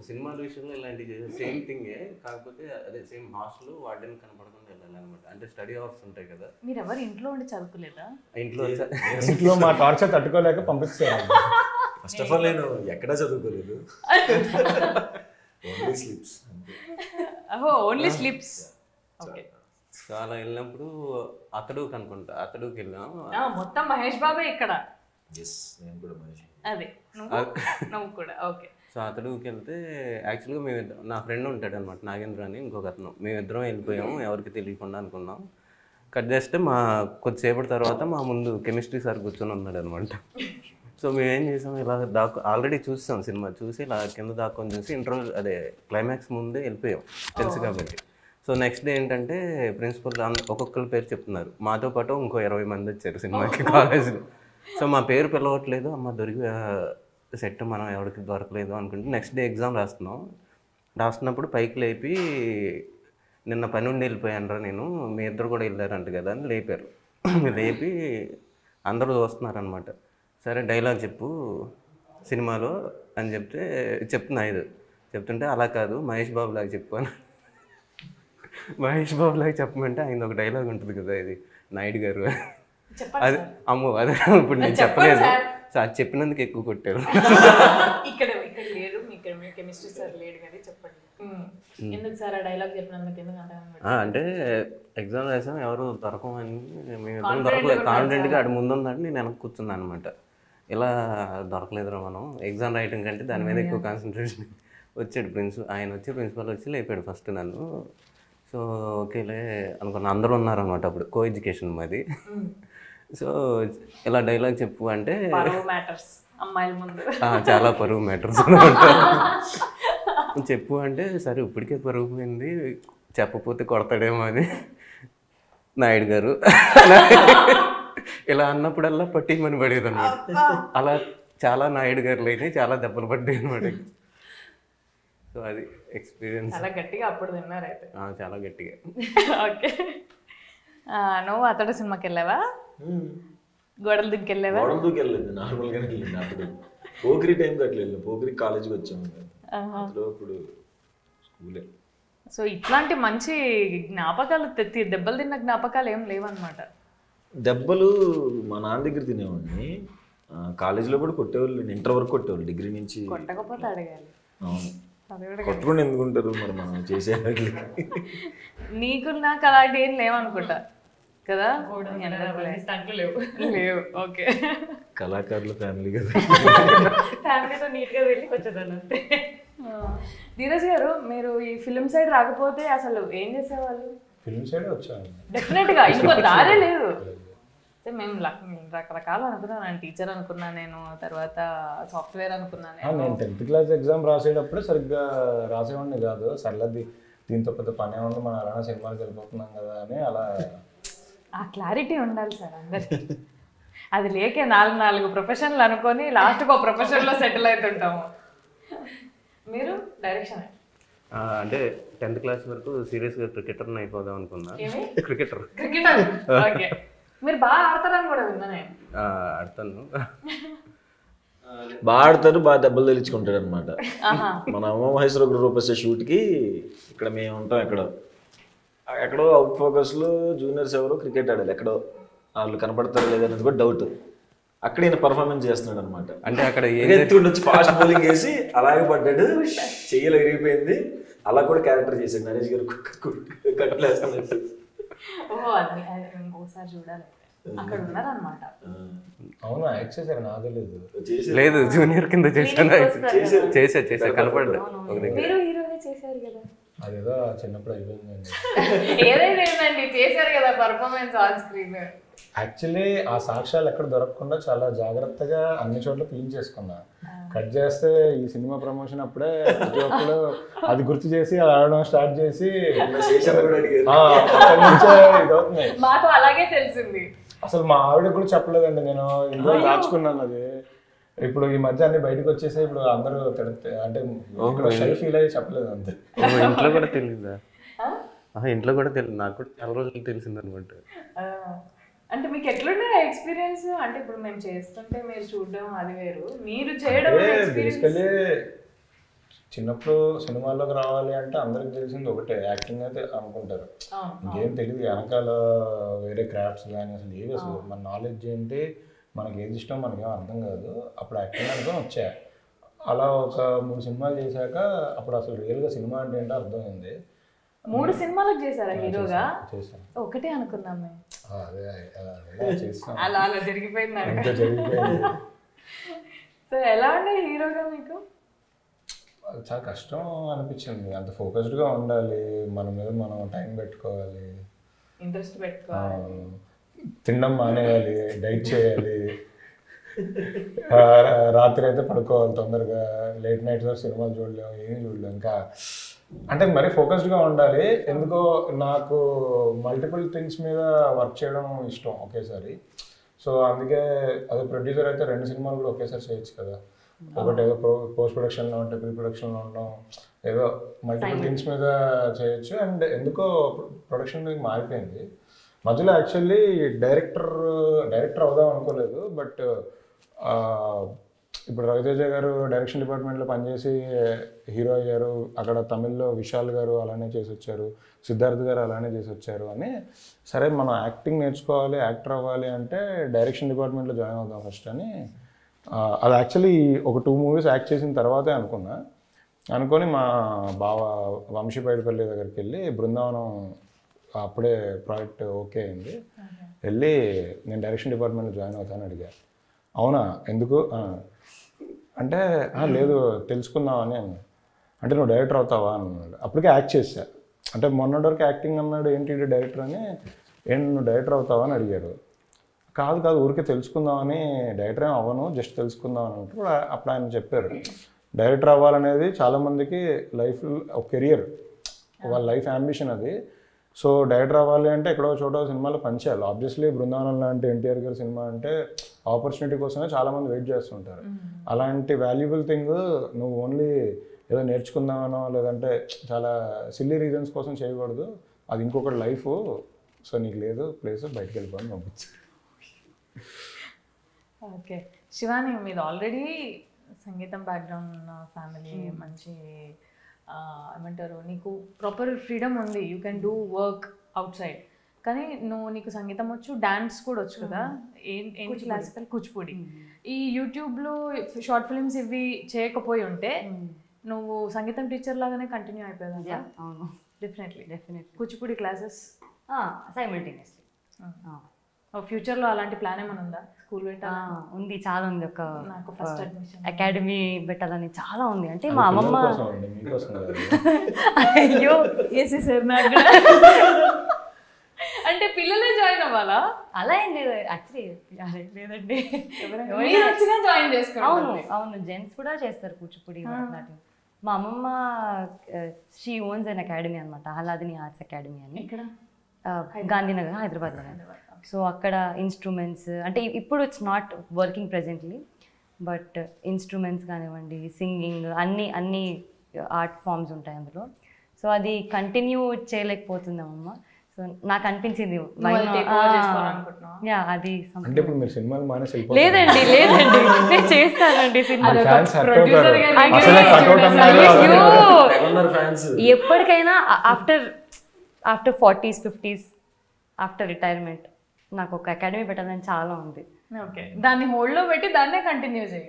సినిమాల విషయంలో ఇలాంటివి సేమ్ థింగే, కాకపోతే అదే సేమ్ హాస్టల్ వార్డెన్ కనపడకుండా వెళ్ళాలన్నమాట. అంటే స్టడీ అవర్స్ ఉంటాయి కదా. మీరు ఎవరు ఇంట్లో ఉండి చదువుకోలేదా? ఇంట్లో మా టార్చర్ తట్టుకోలేక పంపిస్తారు. ఫస్ట్ ఆఫ్ ఆల్ నేను ఎక్కడా చదువుకోలేదు, only slips. Only slips. Okay. So అలా వెళ్ళినప్పుడు అతడుకి అనుకుంటా, అతడుకి వెళ్ళాం. మొత్తం మహేష్ బాబే ఇక్కడ. నేను కూడా మహేష్. అదే నువ్వు కూడా. ఓకే. సో అతడుకి వెళ్తే యాక్చువల్గా మేమిద్దరం, నా ఫ్రెండ్ ఉంటాడు అనమాట నాగేంద్ర అని ఇంకొక అతను, మేమిద్దరం వెళ్ళిపోయాము ఎవరికి తెలియకుండా అనుకున్నాం. కట్ చేస్తే కొద్దిసేపటి తర్వాత మా ముందు కెమిస్ట్రీ సార్ కూర్చొని ఉన్నాడు అనమాట. సో మేమేం చేసాం, ఇలా ఆల్రెడీ చూసాం సినిమా, చూసి ఇలా కింద దాక్కొని చూసి ఇంటర్వ్యూ అదే క్లైమాక్స్ ముందే వెళ్ళిపోయాం తెలుసు కాబట్టి. సో నెక్స్ట్ డే ఏంటంటే ప్రిన్సిపల్ ఒక్కొక్కరి పేరు చెప్తున్నారు. మాతో పాటు ఇంకో 20 మంది వచ్చారు సినిమాకి కాలేజ్లో. సో మా పేరు పిలవట్లేదు, అమ్మ దొరికి సెట్ మనం ఎవరికి దొరకలేదు అనుకుంటే నెక్స్ట్ డే ఎగ్జామ్ రాస్తున్నప్పుడు పైకి లేపి నిన్న పని ఉండి వెళ్ళిపోయాను రా నేను, మీ ఇద్దరు కూడా వెళ్ళారంట కదా అని లేపారు. లేపి అందరూ చూస్తున్నారనమాట. సరే డైలాగ్ చెప్పు సినిమాలో అని చెప్తున్నా చెప్తుంటే అలా కాదు మహేష్ బాబు లాగా చెప్పు అని. మహేష్ బాబు లాగా చెప్పమంటే ఆయన ఒక డైలాగ్ ఉంటుంది కదా, ఇది నాయుడు గారు అది అమ్మో అదే ఇప్పుడు నేను చెప్పలేదు. సో అది చెప్పినందుకు ఎక్కువ కొట్టారు. ఇక్కడ లేడు కెమిస్ట్రీ సార్ లేడు కదా చెప్పండి ఎందుకు సార్ ఆ డైలాగ్ చెప్పినందుకు ఎందుకు అంటే ఎగ్జామ్ రాసాం ఎవరు దొరకమని మేము దొరకలేదు కాన్ఫిడెంట్గా అటు ముందు ఉందంటే నేను వెనక్కి కూర్చున్నాను అనమాట. ఇలా దొరకలేదురా మనం ఎగ్జామ్ రాయటం కంటే దాని మీద ఎక్కువ కాన్సన్ట్రేషన్. వచ్చాడు ఆయన వచ్చి ప్రిన్సిపల్ వచ్చి లేపాడు ఫస్ట్ నన్ను. సో ఓకేలే అనుకున్నా, అందరూ ఉన్నారనమాట అప్పుడు, కో ఎడ్యుకేషన్ మాది. సో ఇలా డైలాగ్ చెప్పు అంటే అమ్మాయిల ముందు చాలా పరువు మ్యాటర్స్ చెప్పు అంటే సరే ఇప్పటికే పరువు పోయింది చెప్పపోతే కొడతాడేమో అని నాయుడు గారు ఇలా అన్నప్పుడల్లా పట్టిమని పడేది అనమాట. అలా చాలా నాయుడు గారులు అయినాయి, చాలా దెబ్బలు పడ్డాయి అనమాట. సో అది ఎక్స్పీరియన్స్. చాలా గట్టిగా అప్పుడు తిన్నారైతే. చాలా గట్టిగా. ఓకే. నువ్వు అతడు సినిమాకి వెళ్ళావా? గోడలు దుక్కి వెళ్ళావా? గోడలు దుక్కి వెళ్ళలేదు, నార్మల్గానే వెళ్ళింది. అప్పుడు పోకిరి టైంకి అట్లా వెళ్ళింది, పోకిరి కాలేజ్కి వచ్చాము అప్పుడు స్కూలే. సో ఇట్లాంటి మంచి జ్ఞాపకాలు దెబ్బలు తిన్న జ్ఞాపకాలు ఏం లేవన్నమాట. దెబ్బలు మా నాన్న దగ్గర తినేవాడిని, కాలేజీలో కూడా కొట్టేవాళ్ళు, ఇంటర్ వరకు కొట్టేవాళ్ళు, డిగ్రీ నుంచి. కొట్టకపోతే అడగాలి. అవును, కొట్టుకుని ఎందుకుంటారు మరి మనం చేసే. నీకు నాకు అలాంటి ఏం లేవనుకుంటా కదా స్టంట్లు లేవు. లేవు. ఓకే, కళాకారుల ఫ్యామిలీ కదా. ఫ్యామిలీతో నీట్గా వెళ్ళి వచ్చేదాన్ని అంతే. ధీరజ్ గారు, మీరు ఈ ఫిలిం సైడ్ రాకపోతే అసలు ఏం చేసేవాళ్ళు? ఫిల్మ్ సైడ్ వచ్చాను. డెఫినెట్గా ఇంకో దారే లేదు. మేము రకరకాలు అనుకున్నాను. నేను టీచర్ అనుకున్నా, నేను తర్వాత సాఫ్ట్వేర్ అనుకున్నాను. నేను 10th క్లాస్ ఎగ్జామ్ రాసేటప్పుడే సరిగ్గా రాసేవాడిని కాదు. సర్లది దీంతో పెద్ద పనే ఉంది, మనం అలానే సినిమాకి వెళ్ళిపోతున్నాం కదా అని అలా. ఆ క్లారిటీ ఉండాలి సార్ అందరికి. అది లేకే 4 ప్రొఫెషన్లు అనుకొని లాస్ట్కి ఒక ప్రొఫెషన్లో సెటిల్ అవుతుంటాము. మీరు డైరెక్షన్ అంటే 10th క్లాస్ వరకు సీరియస్గా క్రికెటర్ని అయిపోదాం అనుకున్నా. క్రికెటర్. ఓకే, మీరు బాగా ఆడతారని కూడా విన్నా నేను. ఆడతాను. బాగా ఆడతారు, బాగా దెబ్బలు తెలుచుకుంటాడు అనమాట. మన ఉమామహేశ్వర గ్రూప్ షూట్కి ఇక్కడ మేము ఉంటాం. ఎక్కడో అవుట్ ఫోకస్లో జూనియర్స్ ఎవరో క్రికెట్ ఆడాలి, ఎక్కడో వాళ్ళు కనపడతారు లేదనేది కూడా డౌట్. అక్కడ ఈయన పర్ఫార్మెన్స్ చేస్తున్నాడు అనమాట. అంటే అక్కడ వచ్చి ఫాస్ట్ బౌలింగ్ వేసి అలాగే పడ్డాడు, చెయ్యలు విరిగిపోయింది. అలా కూడా క్యారెక్టర్ చేశాడు నరేష్ గారు కట్లేస్తున్నట్టు. ఒకసారి చూడాలి, అక్కడ ఉన్నారనమాట. అవునా, యాక్ట్ చేశారు? నాకు తెలియదు. లేదు, జూనియర్ కింద చేశాను. చేసా కనపడ్డా. మీరు హీరోనే చేశారు కదా. అదేదో చిన్నప్పుడు అయిపోయిందండి. ఏదైనా ఏంటండి, చేశారు కదా పర్ఫార్మెన్స్ ఆన్ స్క్రీన్. యాక్చువల్లీ ఆ సాక్ష్యాలు ఎక్కడ దొరకకుండా చాలా జాగ్రత్తగా అన్ని చోట్ల క్లీన్ చేసుకున్నా. కట్ చేస్తే ఈ సినిమా ప్రమోషన్ అప్పుడే ప్రతి ఒక్కరు అది గుర్తు చేసి అది ఆడడం స్టార్ట్ చేసి అక్కడి నుంచే ఇదవుతుంది. మాకు అలాగే తెలిసింది. అసలు మా ఆవిడకి కూడా చెప్పలేదండి, నేను ఇంట్లో దాచుకున్నాను అది. ఇప్పుడు ఈ మధ్య అన్ని బయటకు వచ్చేసి ఇప్పుడు అందరూ అంటే షై ఫీల్ అయ్యి చెప్పలేదు అంతే. ఇంట్లో కూడా తెలియదా? ఇంట్లో కూడా తెలియదు, నాకు కూడా చాలా రోజులు తెలిసింది అనమాట. అంటే మీకు ఎట్లుండే ఎక్స్పీరియన్స్? అంటే ఇప్పుడు మేము చేస్తుంటే మీరు చూడడం అది వేరు, మీరు చేయడం బేసికలీ చిన్నప్పుడు సినిమాల్లోకి రావాలి అంటే అందరికి తెలిసింది ఒకటే, యాక్టింగ్ అయితే అనుకుంటారు. ఇంకేం తెలియదు వెనకాల వేరే క్రాఫ్ట్స్ కానీ అసలు ఏవి, అసలు మన నాలెడ్జ్ ఏంటి, మనకి ఏది ఇష్టం మనకేం అర్థం కాదు. అప్పుడు యాక్టింగ్ అనుకుని వచ్చా. అలా ఒక 3 సినిమాలు చేశాక అప్పుడు అసలు రియల్గా సినిమా అంటే ఏంటో అర్థమైంది. 3 సినిమాలకు చేశారా హీరోగా? చేశాను. ఒకటే అనుకున్నాం మేము. అలా జరిగిపోయింది. సో ఎలా ఉండే హీరోగా మీకు? చాలా కష్టం అనిపించింది. అంత ఫోకస్డ్గా ఉండాలి, మన మీద మనం టైం పెట్టుకోవాలి, ఇంట్రెస్ట్ పెట్టుకోవాలి, తినడం మానేయాలి, డైట్ చేయాలి, రాత్రి అయితే పడుకోవాలి తొందరగా, లేట్ నైట్ సినిమాలు చూడలేము, ఏమీ చూడలేము. ఇంకా అంటే మరీ ఫోకస్డ్గా ఉండాలి. ఎందుకో నాకు మల్టిపుల్ థింగ్స్ మీద వర్క్ చేయడం ఇష్టం ఒకేసారి. సో అందుకే అదే ప్రొడ్యూసర్ అయితే 2 సినిమాలు కూడా ఒకేసారి చేయొచ్చు కదా. ఒకటి ఏదో పోస్ట్ ప్రొడక్షన్లో ఉంటే ప్రీ ప్రొడక్షన్లో ఉండడం, ఏదో మల్టిపుల్ థింగ్స్ మీద చేయొచ్చు. అండ్ ఎందుకో ప్రొడక్షన్ మారిపోయింది మధ్యలో. యాక్చువల్లీ డైరెక్టర్ అవుదాం అనుకోలేదు, బట్ ఇప్పుడు రవితేజ గారు డైరెక్షన్ డిపార్ట్మెంట్లో పనిచేసి హీరో అయ్యారు. అక్కడ తమిళ్లో విశాల్ గారు అలానే చేసి వచ్చారు, సిద్ధార్థ్ గారు అలానే చేసి వచ్చారు అని. సరే మనం యాక్టింగ్ నేర్చుకోవాలి, యాక్టర్ అవ్వాలి అంటే డైరెక్షన్ డిపార్ట్మెంట్లో జాయిన్ అవుదాం ఫస్ట్ అని. అది యాక్చువల్లీ ఒక 2 మూవీస్ యాక్ట్ చేసిన తర్వాతే అనుకొని మా బావ వంశీపైడిపల్లి దగ్గరికి వెళ్ళి బృందావనం అప్పుడే ప్రాజెక్ట్ ఓకే అయింది. వెళ్ళి నేను డైరెక్షన్ డిపార్ట్మెంట్లో జాయిన్ అవుతాను అడిగా. అవునా ఎందుకు అంటే లేదు తెలుసుకుందామని. అంటే నువ్వు డైరెక్టర్ అవుతావా అన్నాడు. అప్పటికే యాక్ట్ చేశా. అంటే మొన్నటి వరకు యాక్టింగ్ అన్నాడు, ఏంటి డైరెక్టర్ అని. నువ్వు డైరెక్టర్ అవుతావా అని అడిగాడు. కాదు ఊరికే తెలుసుకుందామని, డైరెక్టర్ ఏం అవ్వను, జస్ట్ తెలుసుకుందాం అని అంటే అప్పుడు ఆయన చెప్పారు, డైరెక్టర్ అవ్వాలనేది చాలామందికి లైఫ్ ఒక కెరియర్, వాళ్ళ లైఫ్ అంబిషన్ అది. సో డైరెక్టర్ అవ్వాలి అంటే ఎక్కడో చోట సినిమాలో పనిచేయాలి. ఆబ్వియస్లీ బృందావనం లాంటి ఎన్టీఆర్ గారి సినిమా అంటే ఆపర్చునిటీ కోసమే చాలామంది వెయిట్ చేస్తుంటారు. అలాంటి వాల్యుబుల్ థింగ్ నువ్వు ఓన్లీ ఏదో నేర్చుకుందామనో లేదంటే చాలా సిల్లీ రీజన్స్ కోసం చేయకూడదు. అది ఇంకొకటి లైఫ్. సో నీకు లేదు ప్లేస్, బయటకు వెళ్ళిపోని పంపించు. ఓకే శివాని, మీరు ఆల్రెడీ సంగీతం బ్యాక్గ్రౌండ్ ఉన్న ఫ్యామిలీ, మంచి ఏమంటారు, నీకు ప్రాపర్ ఫ్రీడమ్ ఉంది, you can do work out side. కానీ నీకు సంగీతం వచ్చు, డాన్స్ కూడా వచ్చు కదా, ఏంటి క్లాసికల్ కూచిపూడి. ఈ యూట్యూబ్లో షార్ట్ ఫిల్మ్స్ ఇవి చేయకపోయి ఉంటే నువ్వు సంగీతం టీచర్ లాగానే కంటిన్యూ అయిపోయేదా? అవును, డెఫినెట్లీ. కూచిపూడి క్లాసెస్ ఫ్యూచర్లో అలాంటి ప్లాన్ ఏమైనా ఉందా? స్కూల్ పెట్టాలి ఉంది, చాలా ఉంది. ఒక నాకు ఫస్ట్ అడ్మిషన్ అకాడమీ పెట్టాలని చాలా ఉంది. అంటే మా అమ్మమ్మ అయ్యో వేసేసారు నాకు కూడా. అంటే పిల్లలే జాయిన్ అవ్వాలా? అలా ఏం లేదు యాక్చువల్లీ. లేదండి, మీరు వచ్చినా జాయిన్ చేసుకోండి. అవును అవును, జెంట్స్ కూడా చేస్తారు కూచిపూడి భరతనాట్యం. మా అమ్మమ్మ షీ ఓన్స్ అన్ అకాడమీ అనమాట, ఆహ్లాదిని ఆర్ట్స్ అకాడమీ అని. ఇక్కడ గాంధీనగర్, హైదరాబాద్లో. సో అక్కడ ఇన్స్ట్రుమెంట్స్ అంటే ఇప్పుడు it's not working presently, but instruments కానివ్వండి, సింగింగ్, అన్ని ఆర్ట్ ఫామ్స్ ఉంటాయి అందులో. సో అది కంటిన్యూ చేయలేకపోతుందమ్మా. సో నాకు అనిపించింది అది అంటే ఇప్పుడు మీరు సినిమాలు మానేసి లేదండి నేను చేస్తానండి సినిమాలు. ఎప్పటికైనా after 40s 50s after retirement నాకు ఒక అకాడమీ పెట్టాలని చాలా ఉంది. ఓకే, దాన్ని హోల్డ్లో పెట్టి దాన్నే కంటిన్యూ చేయి.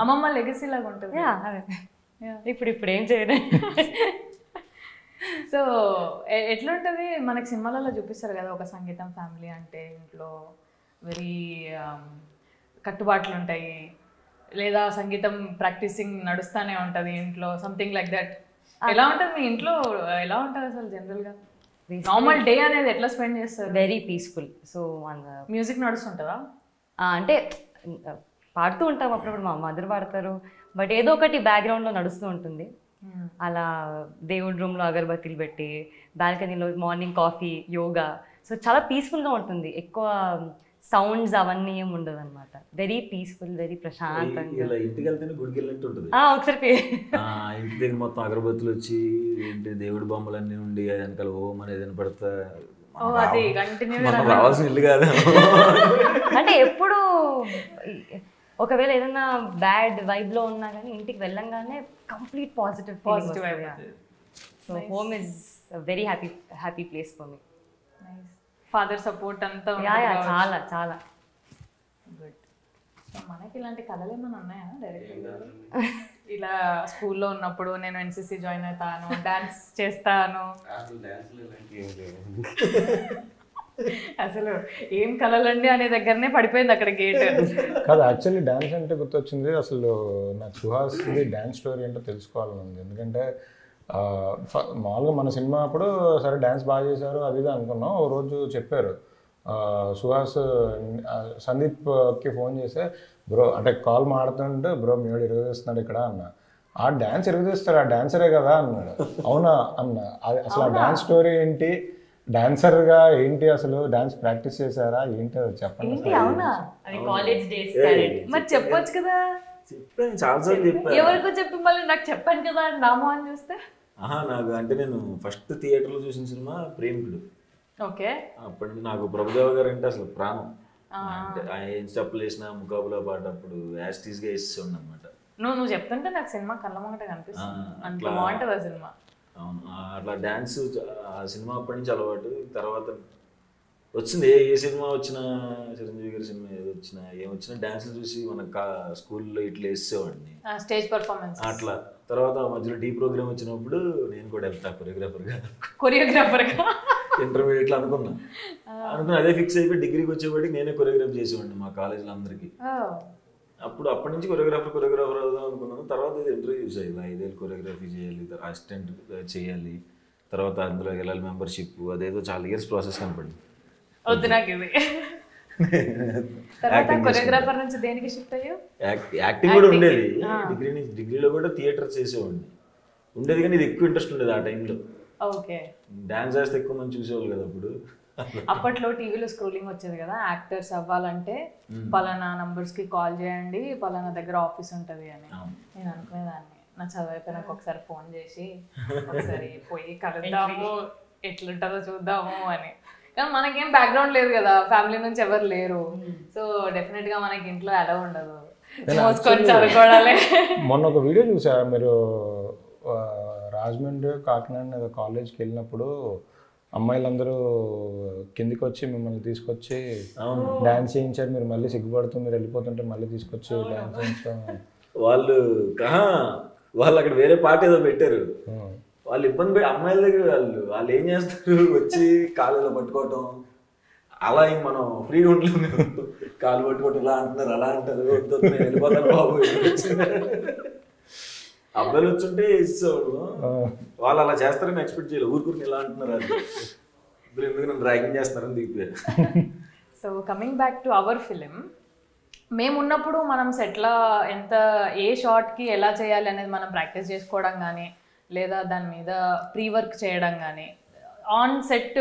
అమ్మమ్మ లెగసీ లాగా ఉంటుంది. ఇప్పుడు ఏం చేయలేదు. సో ఎట్లుంటుంది మనకి సినిమాలలో చూపిస్తారు కదా, ఒక సంగీతం ఫ్యామిలీ అంటే ఇంట్లో వెరీ కట్టుబాట్లు ఉంటాయి, లేదా సంగీతం ప్రాక్టీసింగ్ నడుస్తూనే ఉంటుంది ఇంట్లో, సంథింగ్ లైక్ దట్. ఎలా ఉంటుంది మీ ఇంట్లో? ఎలా ఉంటుంది అసలు జనరల్గా నార్మల్ డే అనేది ఎట్లా స్పెండ్ చేస్తారు? Very peaceful. సో మ్యూజిక్ నడుస్తుంటుందా? అంటే పాడుతూ ఉంటాం అప్పుడప్పుడు, మా మదర్ పాడతారు, బట్ ఏదో ఒకటి బ్యాక్గ్రౌండ్లో నడుస్తూ ఉంటుంది. అలా దేవుడి రూమ్లో అగరబత్తీలు పెట్టి, బాల్కనీలో మార్నింగ్ కాఫీ, యోగా. సో చాలా పీస్ఫుల్గా ఉంటుంది, ఎక్కువ సౌండ్స్ అవన్నీ ఏమి ఉండదు అనమాట. వెరీ పీస్ఫుల్, వెరీ ప్రశాంతంగా. ఇంటికి వెళ్తేనే గుడికి వెళ్ళినట్టు ఉంటుంది. ఒకసారి ఇంటి దగ్గర మొత్తం అగరబత్తులు వచ్చి ఏంటి దేవుడి బొమ్మలన్నీ ఉండి వెనకాల ఓం అనేది వినపడతా రావాల్సిన ఇల్లు కాదు. అంటే ఎప్పుడు ఒకవేళ ఏదైనా బ్యాడ్ వైబ్ లో ఉన్నా కానీ ఇంటికి వెళ్ళంగానే complete positive vibe. So home is very happy place for me. Father support అంతా చాలా చాలా గుడ్. మనకి ఇలాంటి కళలు ఏమైనా ఉన్నాయా డైరెక్ట్గా? ఇలా స్కూల్లో ఉన్నప్పుడు నేను ఎన్సిసి జాయిన్ అవుతాను, డాన్స్ చేస్తాను, అసలు ఏం కళలండి అనే దగ్గరనే పడిపోయింది అక్కడ గేట్. కాదు, యాక్చువల్లీ డాన్స్ అంటే గుర్తొచ్చింది. అసలు నాకు సుహాస్ది డాన్స్ స్టోరీ ఏంటో తెలుసుకోవాలని ఉంది. ఎందుకంటే మామూలుగా మన సినిమా అప్పుడు సరే డాన్స్ బాగా చేశారు అది ఇది అనుకున్నాం. ఓ రోజు చెప్పారు సుహాస్ సందీప్కి ఫోన్ చేస్తే, బ్రో అంటే కాల్ మాడుతుంటే బ్రో మీవాడు ఇరగదీస్తున్నాడు ఇక్కడ అన్న. ఆ డాన్స్ ఇరగదీస్తాడు, ఆ డాన్సరే కదా అన్నాడు. అవునా అన్న. అసలు ఆ డాన్స్ స్టోరీ ఏంటి, డాన్సర్గా ఏంటి, అసలు డాన్స్ ప్రాక్టీస్ చేశారా ఏంటి అది చెప్పండి. అవునా? కాలేజ్ డేస్ మరి చెప్పొచ్చు కదా. చెప్పాను చాలాసార్లు చెప్పాను. ఎవరికో చెప్పి మళ్ళీ నాకు చెప్పాను కదా అని నామో అని చూస్తే నాకు అంటే నేను ఫస్ట్ థియేటర్లో చూసిన సినిమా ప్రేమికుడు. ఓకే, అప్పటి నుంచి నాకు ప్రభుదేవ గారు అంటే అసలు ప్రాణం. అంటే ఆయన ఏం స్టెప్పులు వేసిన ముకాబులా పాట అప్పుడు యాస్టీస్గా వేసేవాడు అనమాట. నువ్వు చెప్తుంటే నాకు సినిమా కళ్ళ ముంగట కనిపిస్తుంది, అంత బాగుంటుంది ఆ సినిమా. అవును, అట్లా డ్యాన్స్ ఆ సినిమా అప్పటి నుంచి అలవాటు. తర్వాత వచ్చింది ఏ సినిమా వచ్చినా, చిరంజీవి గారి సినిమా ఏది వచ్చినా ఏమొచ్చినా డ్యాన్స్లు చూసి మన స్కూల్లో ఇట్లా వేసేవాడిని, స్టేజ్ పర్ఫార్మెన్స్ అట్లా. తర్వాత మధ్యలో టీ ప్రోగ్రామ్ వచ్చినప్పుడు నేను కూడా వెళ్తా కొరియోగ్రాఫర్గా ఇంటర్మీడియట్లో అనుకున్నా అదే ఫిక్స్ అయిపోయి డిగ్రీకి వచ్చేవాడికి నేనే కొరియోగ్రాఫ్ చేసేవాడిని మా కాలేజీలో అందరికీ. అప్పటి నుంచి కొరియోగ్రాఫర్ అవుదాం అనుకున్నాను. తర్వాత ఇంటర్వ్యూ చూసాయి, 5 ఏళ్ళు కొరియోగ్రఫీ చేయాలి, అసిస్టెంట్ చేయాలి, తర్వాత అందులో వెళ్ళాలి మెంబర్షిప్, అదేదో చాలా ఇయర్స్ ప్రాసెస్ కనపడింది. వద్దు నాకు ఇది. కొరియోగ్రాఫర్ నుంచి దేనికి షిఫ్ట్ అయ్యో? యాక్టింగ్ కూడా ఉండేది డిగ్రీలో కూడా థియేటర్ చేసేవాడిని ఉండేది, కానీ ఇది ఎక్కువ ఇంట్రెస్ట్ ఉండేది ఆ టైంలో. ఓకే, డాన్స్ చేస్తే ఎక్కువ మంది చూసేవాళ్ళు కదా అప్పుడు. అప్పట్లో టీవీలో స్క్రోలింగ్ వచ్చేది కదా, యాక్టర్స్ అవ్వాలంటే పలానా నంబర్స్కి కాల్ చేయండి, పలానా దగ్గర ఆఫీస్ ఉంటుంది అని. నేను అనుకునేదాన్ని, నా చదువు అయిపోయినాక ఒకసారి ఫోన్ చేసి ఒకసారి పోయి కలుద్దాము, ఎట్లుంటుందో చూద్దాము అని. కానీ మనకేం బ్యాక్గ్రౌండ్ లేదు కదా, ఫ్యామిలీ నుంచి ఎవరు లేరు. సో డెఫినెట్ గా మనకి ఇంట్లో అలా ఉండదు, మోసుకొని చదువుకోవడాలే. మొన్న ఒక వీడియో చూసా, మీరు రాజమండ్రి కాకినాడ కాలేజ్కి వెళ్ళినప్పుడు అమ్మాయిలందరూ కిందికి వచ్చి మిమ్మల్ని తీసుకొచ్చి డాన్స్ చేయించారు. మీరు మళ్ళీ సిగ్గుపడుతూ మీరు వెళ్ళిపోతుంటే మళ్ళీ తీసుకొచ్చి డాన్స్ చేయించాం. వాళ్ళు అక్కడ వేరే పాట ఏదో పెట్టారు, వాళ్ళు ఇబ్బంది పెట్టి అమ్మాయిల దగ్గర వాళ్ళు ఏం చేస్తారు, వచ్చి కాళ్ళలో పట్టుకోవటం అలా ఇంక మనం ఫ్రీగా ఉండలేము. కాలు పట్టుకుంటే ఇలా అంటున్నారు, అలా అంటారు, వద్దు నేను వెళ్ళిపోతాను బాబు. అబ్బాయిలు వచ్చుంటే ఇచ్చేవాళ్ళు, వాళ్ళు అలా చేస్తారని ఎక్స్పెక్ట్ చేయలేదు. ఊరుకుని ఇలా అంటున్నారు, అది ఇప్పుడు ఎందుకు నన్ను ర్యాగింగ్ చేస్తున్నారని దిగిపోయారు. So coming back to our film, మేము ఉన్నప్పుడు మనం సెట్లో ఎంత ఏ షార్ట్కి ఎలా చేయాలి అనేది మనం ప్రాక్టీస్ చేసుకోవడం కానీ, లేదా దాని మీద ప్రీ వర్క్ చేయడం కానీ, ఆన్ సెట్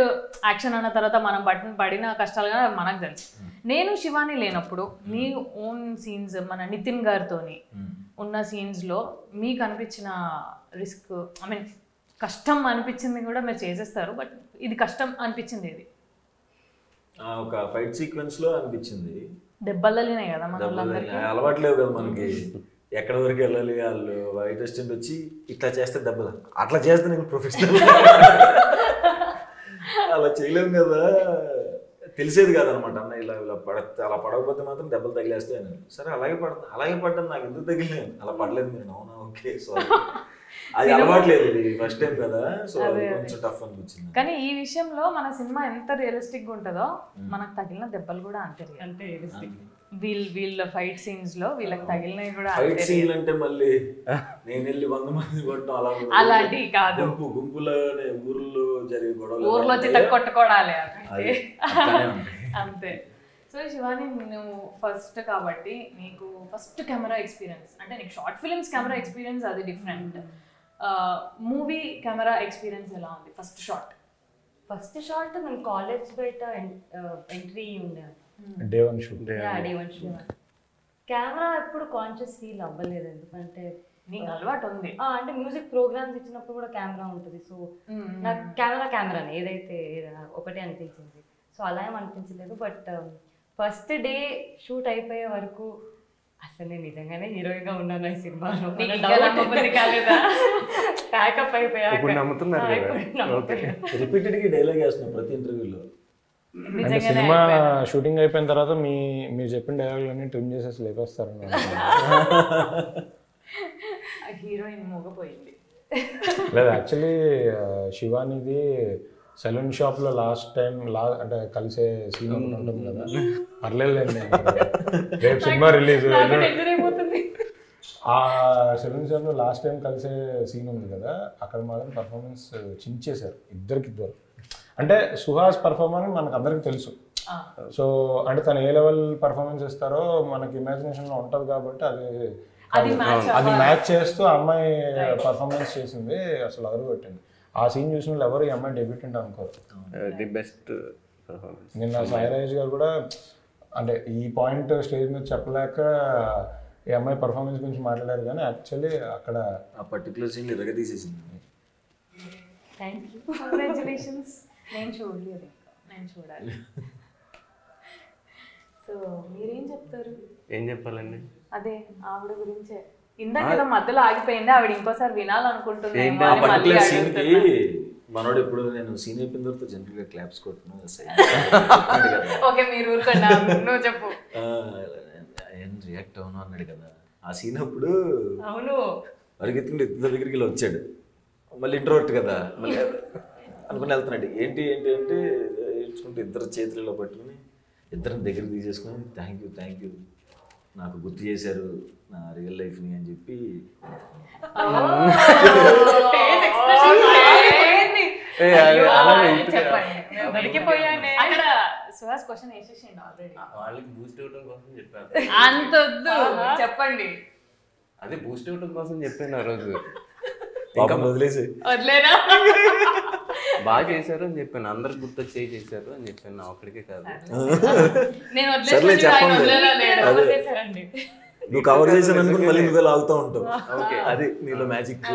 యాక్షన్ అన్న తర్వాత మనం పడిన కష్టాలు కానీ మనకు తెలుసు. నేను శివాని లేనప్పుడు మీ ఓన్ సీన్స్, మన నితిన్ గారితోని ఉన్న సీన్స్లో మీకు అనిపించిన రిస్క్, ఐ మీన్ కష్టం అనిపించింది కూడా మీరు చేసేస్తారు, బట్ ఇది కష్టం అనిపించింది ఇది ఒక ఫైట్ సీక్వెన్స్ లో అనిపించింది. దెబ్బలనే కదా మన అలవాట్లేవు కదా మనకి, ఎక్కడ వరకు వెళ్ళాలి. వాళ్ళు వైట్ రెస్టెంట్ వచ్చి ఇట్లా చేస్తే దెబ్బలు, అట్లా చేస్తే నేను ప్రొఫెషనల్, అలా చేయలేము కదా, తెలిసేది కాదనమాట. అన్న ఇలా ఇలా అలా పడకపోతే మాత్రం దెబ్బలు తగిలేస్తాయి. సరే అలాగే పడ్డాను, నాకు ఎందుకు తగిలేదు, అలా పడలేదు మీరు, అవునా ఓకే సారీ. అది అలవాట్లేదు, ఫస్ట్ టైం కదా, సో కొంచెం టఫ్ అనిపించింది. కానీ ఈ విషయంలో మన సినిమా ఎంత రియలిస్టిక్ గా ఉంటుందో మనకు తగిలిన దెబ్బలు కూడా అంతే రియలిస్టిక్. వీళ్ళ ఫైట్ సీన్స్ లో వీళ్ళకి తగిలినవి కూడా ఫైట్ సీన్ అంటే మళ్ళీ నేను వెళ్ళి 100 మంది కొట్టడం అలాంటివి కాదు, గుంపులోనే ఊర్లో జరిగే గొడవలు, ఊర్లో చిత్త కొట్టుకోవడాలి అంతే. సో శివాని, నువ్వు ఫస్ట్ కాబట్టి నీకు ఫస్ట్ కెమెరా ఎక్స్పీరియన్స్ అంటే నీకు షార్ట్ ఫిల్మ్స్ కెమెరా ఎక్స్పీరియన్స్ అది డిఫరెంట్. మూవీ కెమెరా ఎక్స్పీరియన్స్ ఎలా ఉంది? ఫస్ట్ షాట్ నేను కాలేజ్ బయట ఎంట్రీ ఉండే, డే వన్ షూట్. కెమెరా ఎప్పుడు కాన్షియస్ ఫీల్ అవ్వలేదు, ఎందుకంటే నీకు అలవాటు ఉంది. అంటే మ్యూజిక్ ప్రోగ్రామ్స్ ఇచ్చినప్పుడు కూడా కెమెరా ఉంటుంది, సో నాకు కెమెరానే ఏదైతే ఒకటే అనిపించింది. సో అలా ఏం అనిపించలేదు. బట్ ఫస్ట్ డే షూట్ అయిపోయే వరకు అసలు నేను నిజంగానే హీరోయిన్గా ఉన్నాను ఈ సినిమాలో, ప్యాకప్ అయిపోయాక రిపీటెడ్గా డైలాగ్ వేస్తున్నాను ప్రతి ఇంటర్వ్యూలో. అంటే సినిమా షూటింగ్ అయిపోయిన తర్వాత మీరు చెప్పిన డైలాగులన్నీ ట్రిమ్ చేసేసి లేపేస్తారు. హీరోయిన్ మోగపోయింది. లేదు, యాక్చువల్లీ శివానిది సెలూన్ షాప్లో లాస్ట్ టైం అంటే కలిసే సీన్ ఉంటుంది కదా, పర్లేదులేండి రేపు సినిమా రిలీజ్, ఆ సెలూన్ షాప్లో లాస్ట్ టైం కలిసే సీన్ ఉంది కదా, అక్కడ మాత్రం పర్ఫార్మెన్స్ చించేశారు ఇద్దరికిద్దరు. అంటే సుహాస్ పర్ఫార్మర్ మనకు అందరికి తెలుసు, సో అంటే తను ఏ లెవెల్ పర్ఫార్మెన్స్ ఇస్తారో మనకి ఇమాజినేషన్లో ఉంటుంది కాబట్టి అది మ్యాచ్ చేస్తూ అమ్మాయి పర్ఫార్మెన్స్ చేసింది, అసలు అదరు పెట్టింది. ఆ సీన్ చూసిన వాళ్ళు ఎవరు ఈ అమ్మాయి డెబ్యూటెంట్ అనుకోరు. The best performance. నిన్న సాయిరాజ్ గారు కూడా అంటే ఈ పాయింట్ స్టేజ్ మీద చెప్పలేక ఈ అమ్మాయి పర్ఫార్మెన్స్ గురించి మాట్లాడారు, కానీ యాక్చువల్లీ అక్కడ ఆ పర్టికులర్ సీన్ ఇరగ తీసేసింది. Thank you, congratulations. నేను చూడలేదు, నేను చూడాలి. సో మీరేం చెప్తారు? ఏం చెప్పాలండి? అదే ఆవిడ గురించే ఇందాక ఏదో మధ్యలో ఆగిపోయింది, ఆవిడ ఇంకోసారి వినాలనుకుంటుంది. మనోడు ఇప్పుడు నేను సీన్ అయిపోయిన తర్వాత జనరల్గా క్లాప్స్ కొట్టును. ఓకే మీరు ఊరుకోండి, నువ్వు చెప్పు. ఏం రియాక్ట్ అవును అన్నాడు కదా, ఆ సీన్ అప్పుడు అవును అడిగితే ఇద్దరు దగ్గరికి ఇలా వచ్చాడు, మళ్ళీ ఇంట్రోవర్ట్ కదా, మళ్ళీ అనుకుని వెళ్తున్నాడు. ఏంటి ఏంటి అంటే ఏడ్చుకుంటూ ఇద్దరు చేతులలో పట్టుకుని ఇద్దరిని దగ్గరికి తీసేసుకుని థ్యాంక్ యూ నాకు గుర్తు చేశారు నా రియల్ లైఫ్ని అని చెప్పి అక్కడ సుహాస్ క్వశ్చన్ వేసేసిండు ఆల్రెడీ. వాళ్ళకి బూస్ట్ ఇవ్వడం కోసం చెప్పారు. అంత వద్దు, చెప్పండి. అదే బూస్ట్ ఇవ్వడం కోసం చెప్పాను ఆ రోజు. ఇంకా వదిలేనా? బాగా చేశారు అని చెప్పాను, అందరికి గుర్తొచ్చి చేశారు అని చెప్పాను, నా ఒక్కడికే కాదు. నేను నువ్వు కవర్ చేసాను అనుకుని మళ్ళీ నువ్వే లాగుతూ ఉంటావు. అది నీలో మ్యాజిక్.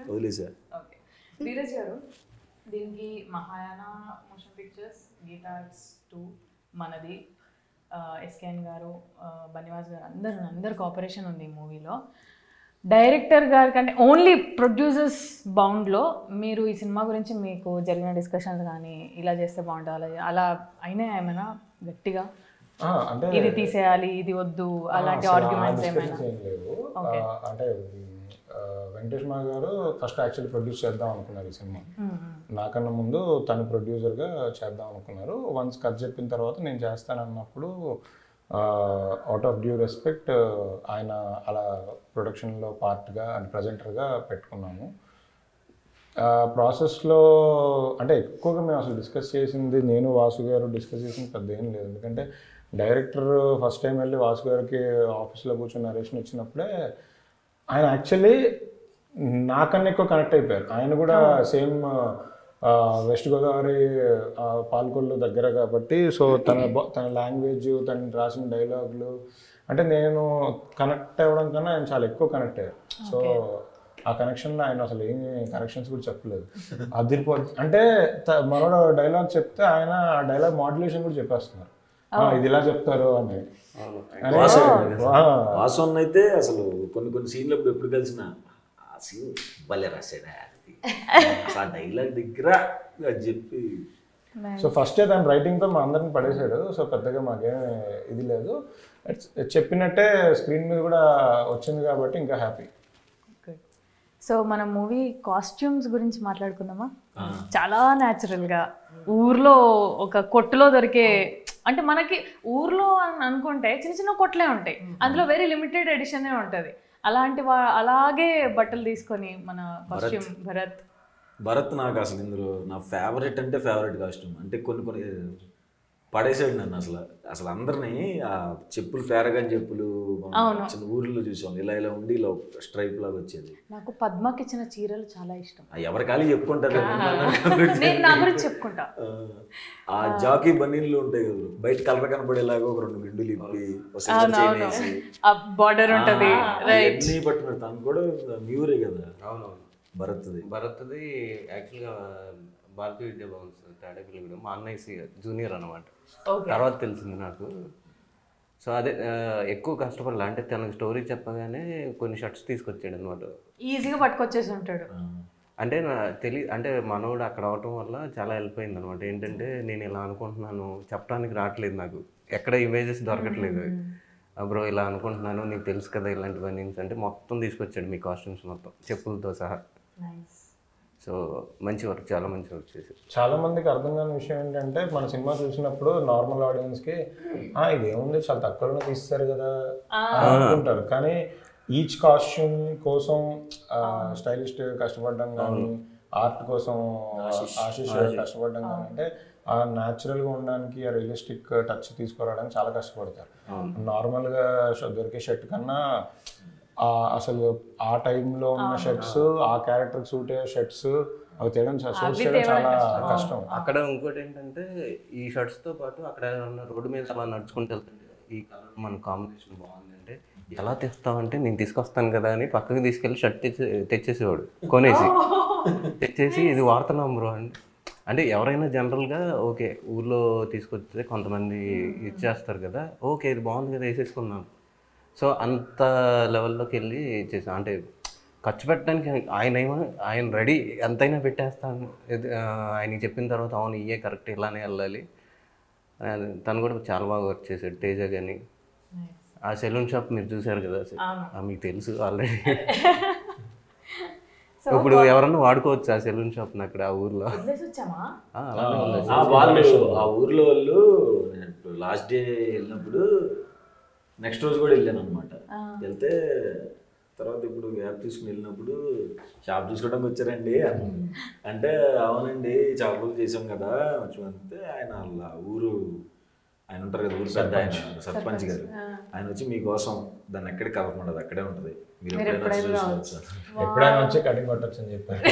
వదిలేసా. ధీరజ్ గారు, దీనికి Mahayana motion pictures, Geetha arts 2, మనది, ఎస్కేఎన్ గారు, బన్నివాస్ గారు అందరు కోఆపరేషన్ ఉంది ఈ మూవీలో. డైరెక్టర్ గారి కంటే ఓన్లీ ప్రొడ్యూసర్స్ బౌండ్లో మీరు ఈ సినిమా గురించి మీకు జరిగిన డిస్కషన్స్ కానీ ఇలా చేస్తే బాగుంటుంది అలా అయినా ఏమైనా గట్టిగా అంటే ఇది తీసేయాలి ఇది వద్దు అలాంటి ఆర్గ్యుమెంట్స్ ఏమైనా? అంటే వెంకటేష్ మా గారు ఫస్ట్ యాక్చువల్లీ ప్రొడ్యూస్ చేద్దాం అనుకున్నారు ఈ సినిమా. నాకన్నా ముందు తను ప్రొడ్యూసర్గా చేద్దాం అనుకున్నారు. వన్స్ కథ చెప్పిన తర్వాత నేను చేస్తానన్నప్పుడు అవుట్ ఆఫ్ డ్యూ రెస్పెక్ట్ ఆయన అలా ప్రొడక్షన్లో పార్ట్గా అండ్ ప్రజెంటర్గా పెట్టుకున్నాము. ప్రాసెస్లో అంటే ఎక్కువగా మేము అసలు డిస్కస్ చేసింది, నేను వాసు గారు డిస్కస్ చేసింది పెద్ద ఏం లేదు. ఎందుకంటే డైరెక్టర్ ఫస్ట్ టైం వెళ్ళి వాసు గారికి ఆఫీస్లో కూర్చొని నరేషన్ ఇచ్చినప్పుడే ఆయన యాక్చువల్లీ నాకన్నా ఎక్కువ కనెక్ట్ అయిపోయారు. ఆయన కూడా సేమ్ వెస్ట్ గోదావరి పాల్కొల్లు దగ్గర కాబట్టి సో తన లాంగ్వేజ్, తను రాసిన డైలాగులు అంటే నేను కనెక్ట్ అవ్వడం కన్నా ఆయన చాలా ఎక్కువ కనెక్ట్ అయ్యారు. సో ఆ కనెక్షన్లో ఆయన అసలు ఏమి కరెక్షన్స్ కూడా చెప్పలేదు. అదిరిపోతుంది అంటే మరో డైలాగ్ చెప్తే ఆయన ఆ డైలాగ్ మాడ్యులేషన్ కూడా చెప్పేస్తున్నారు, ఇది ఇలా చెప్తారు అని. వాసన్ అయితే అసలు కొన్ని సీన్లు ఎప్పుడు కలిసిన ఆ సీన్ భలే రాశాడా ఆ డైలాగ్ దగ్గర అది చెప్పి. సో ఫస్ట్ తను రైటింగ్తో మా అందరిని పడేశాడు. సో పెద్దగా మాకేం ఇది లేదు, చెప్పినట్టే స్క్రీన్ మీద కూడా వచ్చింది కాబట్టి ఇంకా హ్యాపీ. సో మన మూవీ కాస్ట్యూమ్స్ గురించి మాట్లాడుకుందామా? చాలా న్యాచురల్గా ఊర్లో ఒక కొట్టులో దొరికే, అంటే మనకి ఊర్లో అని అనుకుంటే చిన్న చిన్న కొట్లే ఉంటాయి, అందులో వెరీ లిమిటెడ్ ఎడిషనే ఉంటుంది. అలాంటి అలాగే బట్టలు తీసుకొని మన కాస్ట్యూమ్ భరత్ నాకు అసలు ఇందులో నా ఫేవరెట్ అంటే ఫేవరెట్ కాస్ట్యూమ్. అంటే కొన్ని పడేసాడు నన్ను అసలు అందరినీ. ఆ చెప్పులు పేరగాని చెప్పులు చిన్న ఊర్లో చూసాం, ఇలా ఉండి ఇలా స్ట్రైప్ లాగా వచ్చేది. నాకు పద్మకి ఇచ్చిన చీరలు చాలా ఇష్టం. ఎవరి ఖాళీ చెప్పుకుంటారు, చెప్పుకుంటా. ఆ జాకీ బన్నీలు ఉంటాయి కదా, బయట కలర్ కనపడేలాగా ఒక 2 మిండులు ఇప్పి బార్డర్ ఉంటుంది. అన్ని పట్టుకున్నారు. తను కూడా మ్యూరే కదా. అవునవును. భరత్ది యాక్చువల్గా భారతీయ విద్యా భవన్ తాడేపల్లి మా అన్నయ్య జూనియర్ అనమాట. తర్వాత తెలిసింది నాకు. సో అదే ఎక్కువ కష్టపడాలి అంటే తనకు స్టోరీ చెప్పగానే కొన్ని షర్ట్స్ తీసుకొచ్చాడు అనమాట. ఈజీగా పట్టుకొచ్చేసి ఉంటాడు. అంటే అంటే మనోడు అక్కడ అవటం వల్ల చాలా హెల్ప్ అయింది అనమాట. ఏంటంటే నేను ఇలా అనుకుంటున్నాను చెప్పడానికి రావట్లేదు, నాకు ఎక్కడ ఇమేజెస్ దొరకట్లేదు. బ్రో ఇలా అనుకుంటున్నాను, నీకు తెలుసు కదా ఇలాంటివన్నీ అంటే మొత్తం తీసుకొచ్చాడు మీ కాస్ట్యూమ్స్ మొత్తం చెప్పులతో సహా. సో మంచి వర్క్, చాలా మంచి వర్క్ చేశారు. చాలా మందికి అర్థం కాని విషయం ఏంటంటే మన సినిమా చూసినప్పుడు నార్మల్ ఆడియన్స్కి ఇదేముంది చాలా తక్కువలో తీస్తారు కదా అనుకుంటారు. కానీ ఈచ్ కాస్ట్యూమ్ కోసం స్టైలిస్ట్ కష్టపడడం కానీ, ఆర్ట్ కోసం ఆశీష్ కష్టపడడం కానీ, అంటే ఆ న్యాచురల్గా ఉండడానికి ఆ రియలిస్టిక్ టచ్ తీసుకురావడానికి చాలా కష్టపడతారు. నార్మల్గా దొరికే షర్ట్ కన్నా అసలు ఆ టైంలో ఉన్న షర్ట్స్, ఆ క్యారెక్టర్ సూట్ అయ్యే షర్ట్స్ అవి తేయడం చాలా కష్టం. అక్కడ ఇంకోటి ఏంటంటే ఈ షర్ట్స్తో పాటు అక్కడ ఉన్న రోడ్డు మీద అలా నడుచుకుంటూ వెళ్తుంటే ఈ కలర్ మన కాంబినేషన్ బాగుందంటే ఎలా తెస్తావంటే నేను తీసుకొస్తాను కదా అని పక్కకి తీసుకెళ్ళి షర్ట్ తెచ్చేసేవాడు, తెచ్చేసి ఇది వాడుతున్నాం బ్రో అంటే ఎవరైనా జనరల్గా ఓకే ఊర్లో తీసుకొస్తే కొంతమంది ఇచ్చేస్తారు కదా, ఓకే ఇది బాగుంది కదా వేసేసుకున్నాను. సో అంత లెవెల్లోకి వెళ్ళి చేసాం. అంటే ఖర్చు పెట్టడానికి ఆయన రెడీ ఎంతైనా పెట్టేస్తాను. ఆయనకి చెప్పిన తర్వాత అవును ఇయే కరెక్ట్ ఇలానే వెళ్ళాలి. తను కూడా చాలా బాగా వర్క్ చేశాడు. తేజ కానీ ఆ సెలూన్ షాప్ మీరు చూసారు కదా, మీకు తెలుసు ఆల్రెడీ. ఇప్పుడు ఎవరన్నా వాడుకోవచ్చు ఆ సెలూన్ షాప్ అక్కడ ఆ ఊర్లో. ఆ ఊర్లో వాళ్ళు లాస్ట్ డే వెళ్ళినప్పుడు నెక్స్ట్ రోజు కూడా వెళ్ళాను అనమాట. వెళ్తే తర్వాత ఇప్పుడు గ్యాప్ తీసుకుని వెళ్ళినప్పుడు షాప్ చూసుకోవడానికి వచ్చారండి అంటే అవునండి చాలా రోజులు చేసాం కదా అంటే ఆయన వాళ్ళ ఊరు ఆయన ఉంటారు కదా, ఊరు పెద్ద ఆయన సర్పంచ్ గారు, ఆయన వచ్చి మీకోసం దాన్ని ఎక్కడికి కలపమండదు అక్కడే ఉంటుంది, మీరు ఎప్పుడైనా వచ్చి కటింగ్ కొట్టచ్చు అని చెప్పారు.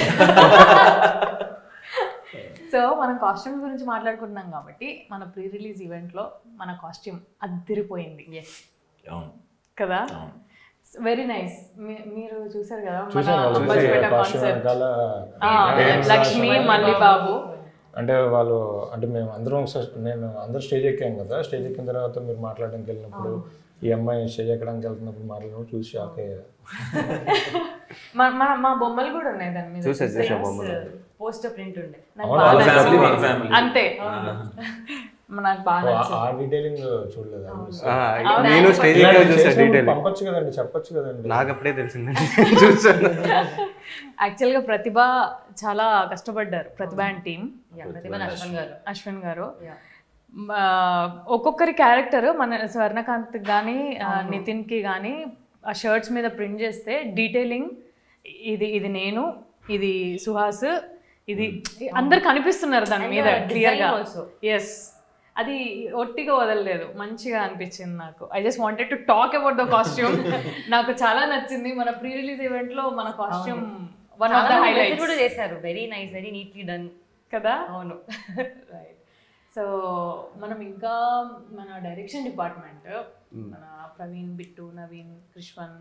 సో మనం కాస్ట్యూమ్ గురించి మాట్లాడుకుంటున్నాం కాబట్టి మన ప్రీ రిలీజ్ ఈవెంట్లో మన కాస్ట్యూమ్ అదిరిపోయింది కదా, వెరీ నైస్. మీరు చూసారు కదా లక్ష్మి మల్లి బాబు అంటే వాళ్ళు అంటే మేము అందరం నేను అందరూ స్టేజ్ ఎక్కాం కదా, స్టేజ్ ఎక్కిన తర్వాత మీరు మాట్లాడడానికి వెళ్ళినప్పుడు ఈ అమ్మాయి స్టేజ్ ఎక్కడానికి వెళ్తున్నప్పుడు మాట్లాడినప్పుడు చూసి షాక్ అయ్యారు. మా బొమ్మలు కూడా ఉన్నాయి దాని మీద, పోస్టర్ ప్రింట్ ఉండే అంతే. నాకు బాగా నచ్చింది. ఆ డీటైలింగ్ చూడలేదు. నేను స్టేజ్ చూసాను డీటెయిల్. పంపొచ్చు కదండి, చెప్పొచ్చు కదండి. నాకు అప్పుడే తెలిసిందండి చూసాను. యాక్చువల్గా ప్రతిభ చాలా కష్టపడ్డారు, ప్రతిభ అండ్ టీమ్. అశ్విన్ గారు ఒక్కొక్కరి క్యారెక్టర్ మన స్వర్ణకాంత్ కానీ నితిన్కి కానీ ఆ షర్ట్స్ మీద ప్రింట్ చేస్తే డీటెయిలింగ్, ఇది నేను, ఇది సుహాస్, ఇది అందరు కనిపిస్తున్నారు దాని మీద క్లియర్గా. ఎస్, అది ఒట్టిగా వదలలేదు, మంచిగా అనిపించింది నాకు. I just wanted to talk about the costume. నాకు చాలా నచ్చింది. మన ప్రీ రిలీజ్ ఈవెంట్ లో మన costume one of the highlights కూడా చేశారు. Very nice, very neatly done కదా. అవును. రైట్. సో మనం ఇంకా మన డైరెక్షన్ డిపార్ట్మెంట్, మన ప్రవీణ్, బిట్టు, నవీన్, కృష్వన్,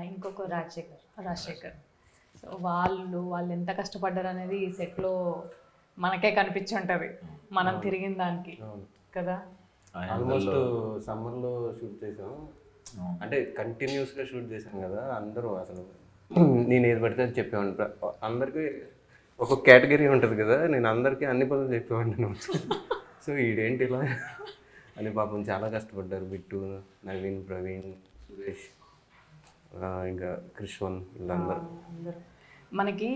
ఇంకొక రాజశేఖర్. సో వాళ్ళు ఎంత కష్టపడ్డారు అనేది ఈ సెట్లో మనకే కనిపించుంటది, మనం తిరిగిన దానికి కదా. ఆల్మోస్ట్ సమ్మర్లో షూట్ చేసాం, అంటే కంటిన్యూస్గా షూట్ చేసాం కదా. అందరూ అసలు నేను ఏది పడితే అది చెప్పేవాడిని. అందరికీ ఒక కేటగిరీ ఉంటుంది కదా, నేను అందరికీ అన్ని పనులు చెప్పేవాడిని. సో ఈడేంటి ఇలా అని పాపం చాలా కష్టపడ్డారు. బిట్టు, నవీన్, ప్రవీణ్, సురేష్, ఇంకా కృష్వన్, వీళ్ళందరూ. మనకి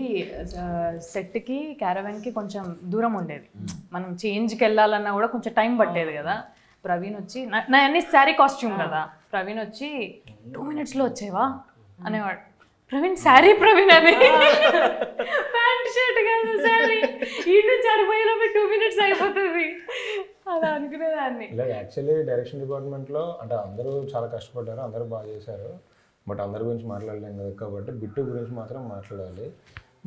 సెట్కి క్యారవాన్కి కొంచెం దూరం ఉండేది, మనం చేంజ్కి వెళ్ళాలన్నా కూడా కొంచెం టైం పట్టేది కదా. ప్రవీణ్ వచ్చి నా అన్ని శారీ కాస్ట్యూమ్ కదా, ప్రవీణ్ వచ్చి 2 minutesలో వచ్చేవా అనేవాడు. ప్రవీణ్ శారీ, ప్రవీణ్ అది ప్యాంట్ షర్ట్ కాదు శారీ, ఈ నుంచి అడిపోయేలోపు 2 minutes అయిపోతుంది అలా అనుకునేదాన్ని. ఇలా యాక్చువల్లీ డైరెక్షన్ డిపార్ట్మెంట్లో అంటే అందరూ చాలా కష్టపడ్డారు, అందరూ బాగా చేశారు. బట్ అందరి గురించి మాట్లాడలేం కదా, కాబట్టి బిట్టు గురించి మాత్రం మాట్లాడాలి.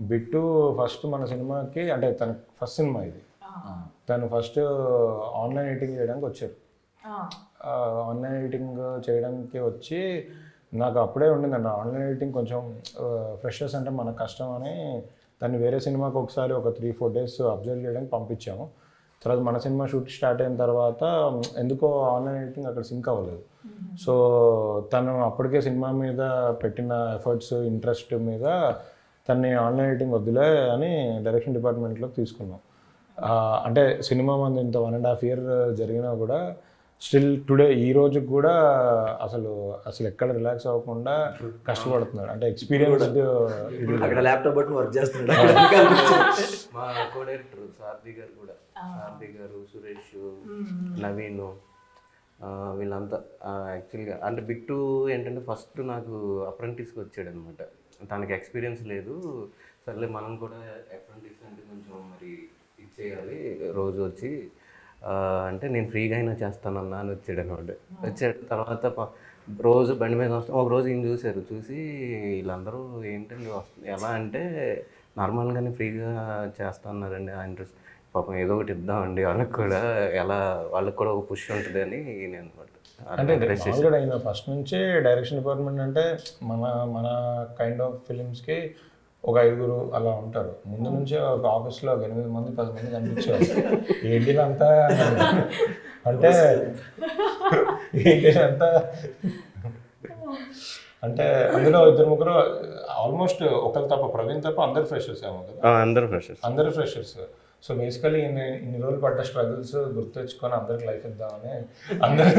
బిట్టు ఫస్ట్ మన సినిమాకి, అంటే తన ఫస్ట్ సినిమా ఇది, తను ఫస్ట్ ఆన్లైన్ ఎడిటింగ్ చేయడానికి వచ్చారు. ఆన్లైన్ ఎడిటింగ్ చేయడానికి వచ్చి నాకు అప్పుడే ఉండిందండి ఆన్లైన్ ఎడిటింగ్ కొంచెం ఫ్రెషర్స్ అంటే మనకు కష్టం అని దాన్ని వేరే సినిమాకి ఒకసారి ఒక 3-4 days అబ్జర్వ్ చేయడానికి పంపించాము. తర్వాత మన సినిమా షూట్ స్టార్ట్ అయిన తర్వాత ఎందుకో ఆన్లైన్ ఎడిటింగ్ అక్కడ సింక్ అవ్వలేదు. సో తను అప్పటికే సినిమా మీద పెట్టిన ఎఫర్ట్స్, ఇంట్రెస్ట్ మీద తన్ని ఆన్లైన్ ఎడిటింగ్ వద్దులే అని డైరెక్షన్ డిపార్ట్మెంట్లోకి తీసుకున్నాం. అంటే సినిమా మంది ఇంత 1.5 year జరిగినా కూడా స్టిల్ టుడే ఈ రోజుకి కూడా అసలు ఎక్కడ రిలాక్స్ అవ్వకుండా కష్టపడుతున్నాడు. అంటే ఎక్స్పీరియన్స్డ్ అక్కడ ల్యాప్టాప్ బట్టి వర్క్ చేస్తున్నాడు. మా కో డైరెక్టర్ సారథి గారు కూడా, సారథి గారు, సురేష్, నవీన్, వీళ్ళంతా యాక్చువల్గా. అంటే బిట్టు ఏంటంటే ఫస్ట్ నాకు అప్రెంటిస్కి వచ్చాడు అనమాట. తనకి ఎక్స్పీరియన్స్ లేదు, సర్లే మనం కూడా అప్రెంటిస్ అంటే కొంచెం మరి ఇచ్చేయాలి రోజు వచ్చి అంటే నేను ఫ్రీగా అయినా చేస్తానన్నా అని వచ్చాడు అనమాట. వచ్చాడు తర్వాత రోజు బండి మీద వస్తాం. ఒక రోజు ఈయన చూశారు, చూసి వీళ్ళందరూ ఏంటండి వస్తుంది ఎలా అంటే నార్మల్గానే ఫ్రీగా చేస్తాన్నారండి ఆ ఇంట్రెస్ట్, పాపం ఏదో ఒకటి ఇద్దామండి వాళ్ళకి కూడా, ఎలా వాళ్ళకి కూడా ఒక పుష్ ఉంటుంది అని నేను అనమాట. అంటే ఆయన ఫస్ట్ నుంచి డైరెక్షన్ డిపార్ట్మెంట్ అంటే మన కైండ్ ఆఫ్ ఫిలిమ్స్కి ఒక 5 అలా ఉంటారు. ముందు నుంచే ఒక ఆఫీస్లో ఒక 8 మంది 10 మంది కనిపించారు. ఏంటిదంతా అంటే ఏంటిదంతా అంటే అందులో 2-3 ఆల్మోస్ట్ ఒకరు తప్ప, ప్రవీణ్ తప్ప అందరు ఫ్రెషర్స్ ఏమో కదా. అందరు ఫ్రెషర్స్. సో బేసికలీ ఇన్ని రోజులు పడ్డ స్ట్రగుల్స్ గుర్తు తెచ్చుకొని అందరికి లైఫ్ ఇద్దామని అందరూ.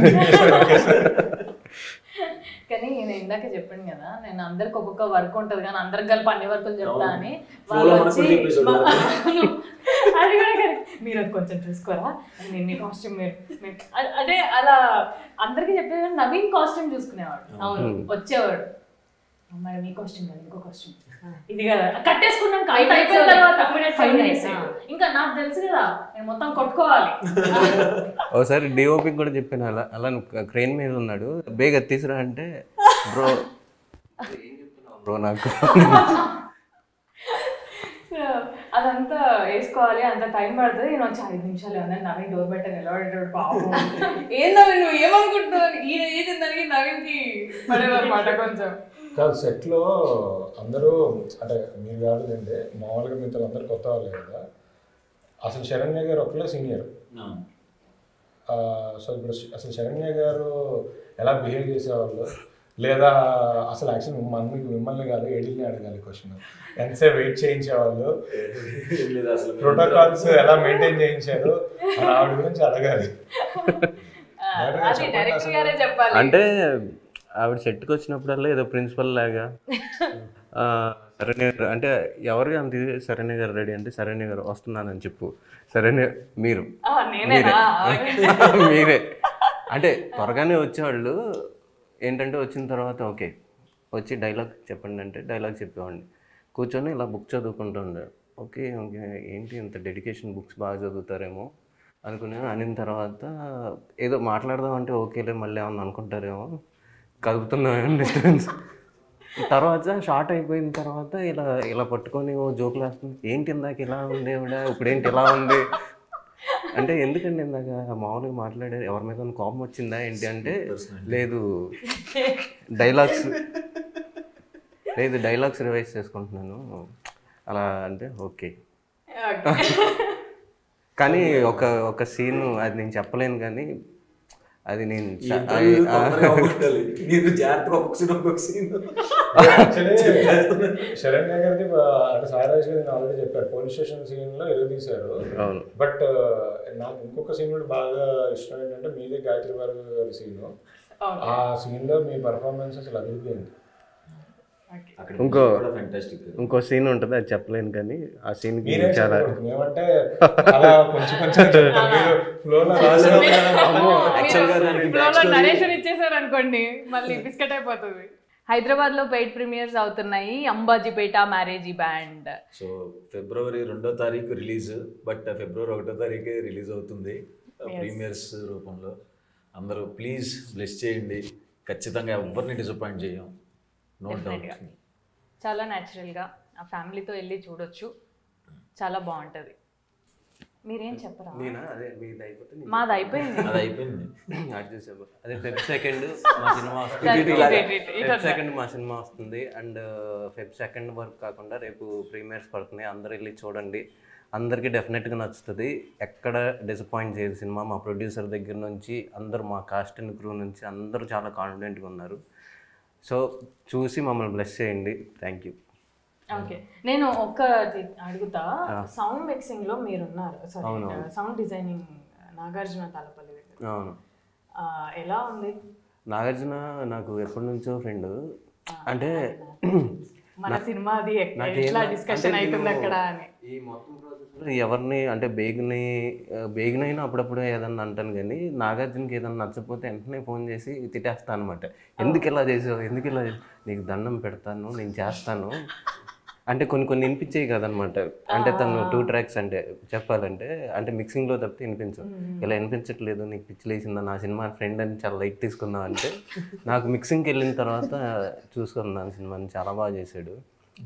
కానీ నేను ఇందాక చెప్పాను కదా, నేను అందరికి ఒక్కొక్క వర్క్ ఉంటుంది కానీ అందరికి కలిపి అన్ని వర్కులు చెప్తా అని. అది కూడా మీరు అది కొంచెం చూసుకోరా, నేను కాస్ట్యూమ్ అంటే అలా అందరికి చెప్పేది. నవీన్ కాస్ట్యూమ్ చూసుకునేవాడు, అవును వచ్చేవాడు, మేడం ఈ కాస్ట్యూమ్ కదా, ఇంకో కాస్ట్యూమ్ ఇది కదా, కట్టేసుకున్నాక అయిపోయిన తర్వాత ఇంకా నాకు తెలుసు కదా నేను మొత్తం కొట్టుకోవాలి. ఒకసారి డిఓపి కూడా చెప్పాను అలా క్రెయిన్ మీద ఉన్నాడు, బేగ తీసురా అంటే బ్రో ఏం చెప్తున్నావు బ్రో నాకు. అదంతా వేసుకోవాలి, అంత టైం పడుతుంది. నేను వచ్చి 5 నిమిషాలు అన్నాను. నవీన్ డోర్ బయట నిలబడేటాడు, పాపం ఏం నవీన్ నువ్వు ఏమనుకుంటున్నావు, ఈయన ఏది దానికి నవీన్కి పడేదన్నమాట కొంచెం. కాదు సెట్లో అందరూ అంటే మీరు కాదులేండి, మామూలుగా మిగతా అందరు కొత్త వాళ్ళే కదా. అసలు శరణ్య గారు ఒకళ్ళే సీనియర్. సో ఇప్పుడు అసలు శరణ్య గారు ఎలా బిహేవ్ చేసేవాళ్ళు, లేదా అసలు యాక్చువల్ మిమ్మల్ని కాదు ఎడిల్ని అడగాలి క్వశ్చన్, ఎంతసేపు వెయిట్ చేయించేవాళ్ళు, ప్రోటోకాల్స్ ఎలా మెయింటైన్ చేయించారు అని ఆవిడ గురించి అడగాలి. అది డైరెక్టర్ గారే చెప్పాలి. అంటే ఆవిడ సెట్కి వచ్చినప్పుడల్లా ఏదో ప్రిన్సిపల్ లాగా సరేనే అంటే ఎవరికి అంత ఇది, సరేనే గారు రెడీ అంటే సరేనే గారు వస్తున్నానని చెప్పు, సరేనే మీరు మీరే అంటే త్వరగానే వచ్చేవాళ్ళు. ఏంటంటే వచ్చిన తర్వాత ఓకే వచ్చి డైలాగ్ చెప్పండి అంటే డైలాగ్ చెప్పేవాడిని, కూర్చొని ఇలా బుక్ చదువుకుంటూ ఉండే. ఓకే ఓకే ఏంటి ఇంత డెడికేషన్, బుక్స్ బాగా చదువుతారేమో అనుకున్నాను. అనిన తర్వాత ఏదో మాట్లాడదాం అంటే ఓకేలే మళ్ళీ ఏమన్నా అనుకుంటారేమో కదుపుతున్నాం డిస్టర్బెన్స్. తర్వాత షార్ట్ అయిపోయిన తర్వాత ఇలా ఇలా పట్టుకొని ఓ జోకులు వేస్తుంది, ఏంటి ఇందాక ఇలా ఉంది ఇవిడ ఇప్పుడేంటి ఇలా ఉంది అంటే ఎందుకండి ఇందాక మామూలుగా మాట్లాడారు ఎవరి మీద కోపం వచ్చిందా ఏంటి అంటే లేదు డైలాగ్స్ రివైజ్ చేసుకుంటున్నాను అలా అంటే ఓకే. కానీ ఒక సీన్ అది నేను చెప్పలేను కానీ అది నేను శరణ్య గారిది అంటే సాయిరాజ్ గారి ఆల్రెడీ చెప్పారు పోలీస్ స్టేషన్ సీన్ లో ఎదురు తీశారు. బట్ నాకు ఇంకొక సీన్ కూడా బాగా ఇష్టం ఏంటంటే మీదే గాయత్రి గారి సీన్. ఆ సీన్ లో మీ పర్ఫార్మెన్స్ అసలు అదిరిపోయింది. ఇంకో సీన్ ఉంటుంది అది చెప్పలేను కానీ ఆ సీన్ చాలా ఏమంటే కొంచెం కొంచెం ఇచ్చేసారు అనుకోండి మళ్ళీ బిస్కెట్ అయిపోతుంది. హైదరాబాద్ లో పెయిడ్ ప్రీమియర్స్ అవుతున్నాయి Ambajipeta marriage band. So February 2వ తారీఖు రిలీజ్, బట్ ఫిబ్రవరి 1వ తారీఖే రిలీజ్ అవుతుంది ప్రీమియర్స్ రూపంలో. అందరూ ప్లీజ్ బ్లెస్ చేయండి, ఖచ్చితంగా ఎవరిని డిసప్పాయింట్ చేయం. చాలా న్యాచురల్గా ఆ ఫ్యామిలీతో వెళ్ళి చూడొచ్చు, చాలా బాగుంటుంది. మీరేం చెప్పరా? మాది అయిపోయింది. అదే ఫెబ్ సెకండ్ మా సినిమా వస్తుంది అండ్ ఫెబ్ 2 వరకు కాకుండా రేపు ప్రీమియర్స్ పడుతున్నాయి. అందరూ వెళ్ళి చూడండి, అందరికీ డెఫినెట్గా నచ్చుతుంది. ఎక్కడ డిసప్పాయింట్ చేయదు సినిమా. మా ప్రొడ్యూసర్ దగ్గర నుంచి అందరూ, మా కాస్ట్ అండ్ క్రూ నుంచి అందరూ చాలా కాన్ఫిడెంట్గా ఉన్నారు. సో చూసి మమ్మల్ని బ్లెస్ చేయండి. Thank you. ఓకే, నేను ఒక్కటి అడుగుతా. సౌండ్ మిక్సింగ్ లో మీరున్నారు, sorry sound designing Nagarjuna Talapalli దగ్గర. అవును, ఎలా ఉంది? నాగార్జున నాకు ఎప్పటి నుంచో ఫ్రెండ్. అంటే మన సినిమాది ఎట్లా డిస్కషన్ అవుతుంది అక్కడ అని. ఈ మొత్తం ప్రాసెస్లో ఎవరిని అంటే బేగినైనా అప్పుడప్పుడు ఏదన్నా అంటాను కానీ నాగార్జునకి ఏదన్నా నచ్చకపోతే వెంటనే ఫోన్ చేసి తిట్టేస్తాను అనమాట. ఎందుకు ఇలా చేసావు, నీకు దండం పెడతాను, నేను చేస్తాను అంటే కొన్ని వినిపించేవి కదనమాట. అంటే తను 2 ట్రాక్స్ అంటే చెప్పాలంటే అంటే మిక్సింగ్లో తప్పితే వినిపించవు. ఇలా వినిపించట్లేదు, నీకు పిచ్చిలేసిందా, నా సినిమా ఫ్రెండ్ అని చాలా లైట్ తీసుకున్నావు అంటే నాకు మిక్సింగ్కి వెళ్ళిన తర్వాత చూసుకున్నాను సినిమాని, చాలా బాగా చేశాడు.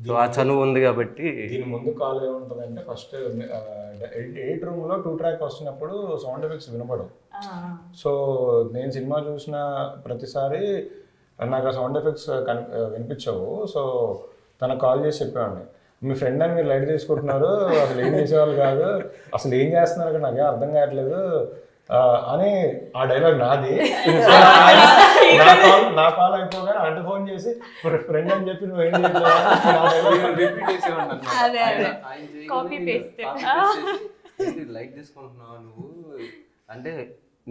సో ఆ చనువు ఉంది కాబట్టి. దీని ముందు కాల్ ఏముంటుందంటే ఫస్ట్ 8 రూమ్లో 2 ట్రాక్ వస్తున్నప్పుడు సౌండ్ ఎఫెక్ట్స్ వినపడవు. సో నేను సినిమా చూసిన ప్రతిసారి నాకు ఆ సౌండ్ ఎఫెక్ట్స్ వినిపించవు. సో తనకు కాల్ చేసి చెప్పేవాడిని, మీ ఫ్రెండ్ అని మీరు లైట్ తీసుకుంటున్నారు, అసలు ఏం చేసేవాళ్ళు కాదు, అసలు ఏం చేస్తున్నారు నాకే అర్థం కావట్లేదు అని. ఆ డైలాగ్ నాది. నా కాల్ అయిపోగానే అంటే ఫోన్ చేసి ఫ్రెండ్ అని చెప్పి నువ్వు ఏం లైట్ తీసుకుంటున్నావు నువ్వు అంటే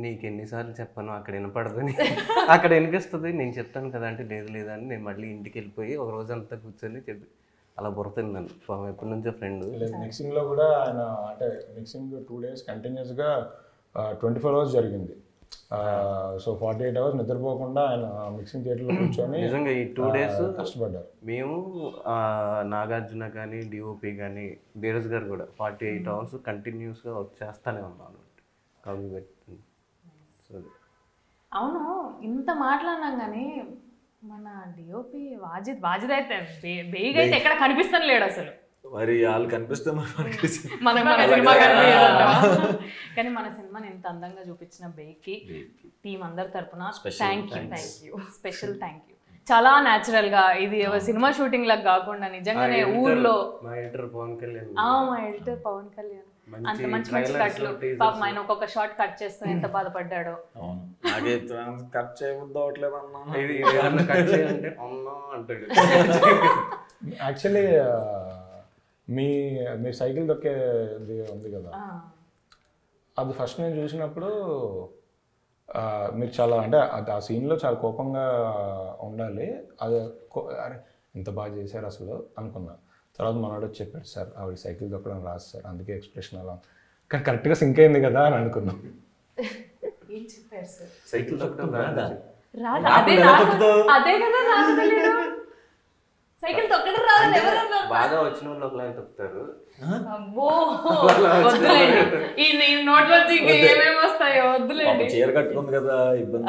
నీకు ఎన్నిసార్లు చెప్పాను అక్కడ వినపడదని, అక్కడ వినిపిస్తుంది, నేను చెప్తాను కదా అంటే లేదు అని నేను మళ్ళీ ఇంటికి వెళ్ళిపోయి ఒక రోజంతా కూర్చొని చెప్పి అలా బుర్రతుంది నన్ను. ఎప్పటి నుంచో ఫ్రెండ్. మిక్సింగ్లో కూడా ఆయన అంటే మిక్సింగ్ 2 days కంటిన్యూస్గా 24 hours జరిగింది. సో 48 hours నిద్రపోకుండా ఆయన మిక్సింగ్ థియేటర్లో కూర్చొని నిజంగా ఈ 2 days కష్టపడ్డారు. మేము నాగార్జున కానీ డిఓపి కానీ ధీరజ్ గారు కూడా 48 hours కంటిన్యూస్గా వర్క్ చేస్తూనే ఉన్నాను కాపీ పెట్టి. అవును, ఇంత మాట్లాడినాం కానీ మన డిఓపి వాజిద్ అయితే బేగ్ అయితే ఎక్కడ కనిపిస్తాను లేడు అసలు. మరి వాళ్ళు కనిపిస్తే మన సినిమా కానీ మన సినిమాని ఎంత అందంగా చూపించిన బేగ్కి టీం అందరి తరపున thank you, special thank you. చాలా న్యాచురల్ గా, ఇది సినిమా షూటింగ్ లాగా కాకుండా నిజంగానే ఊర్లో. మా ఎడిటర్ పవన్ కళ్యాణ్ అంత మంచి మంచి కట్లు పాపం ఆయన ఒక్కొక్క షార్ట్ కట్ చేస్తూ ఎంత బాధపడ్డాడో. అవును, నాకే కట్ చేయబుద్ధి అవట్లేదు అన్నా. ఇది ఏమన్నా కట్ చేయాలంటే అమ్మా అంటాడు. యాక్చువల్లీ మీ మీ సైకిల్ దొక్కేది ఉంది కదా, అది ఫస్ట్ నేను చూసినప్పుడు మీరు చాలా అంటే ఆ సీన్లో చాలా కోపంగా ఉండాలి. అది అరే ఎంత బాగా చేశారు అసలు అనుకున్నా. తర్వాత మనోడు వచ్చి చెప్పాడు, సార్ ఆవిడ సైకిల్ దొక్కడం రాదు సార్, అందుకే ఎక్స్ప్రెషన్ అలా, కానీ కరెక్ట్గా సింక్ అయింది కదా అని అనుకున్నాం. ఏం చెప్పారు సార్? సైకిల్ తొక్కడం రాదా? రాదా? అదే కదా నాకు తెలియదు. సైకిల్ తొక్కడం రాదని ఎవరు అన్నారు? బాగా వచ్చిన వాళ్ళు ఒకలాగా తొక్కుతారు. అబ్బో వద్దులేండి, ఈ నోట్లోంచి ఇంకా ఏమేమి వస్తాయో వద్దులేండి. చీర కట్టుకుంది కదా, ఇబ్బంది.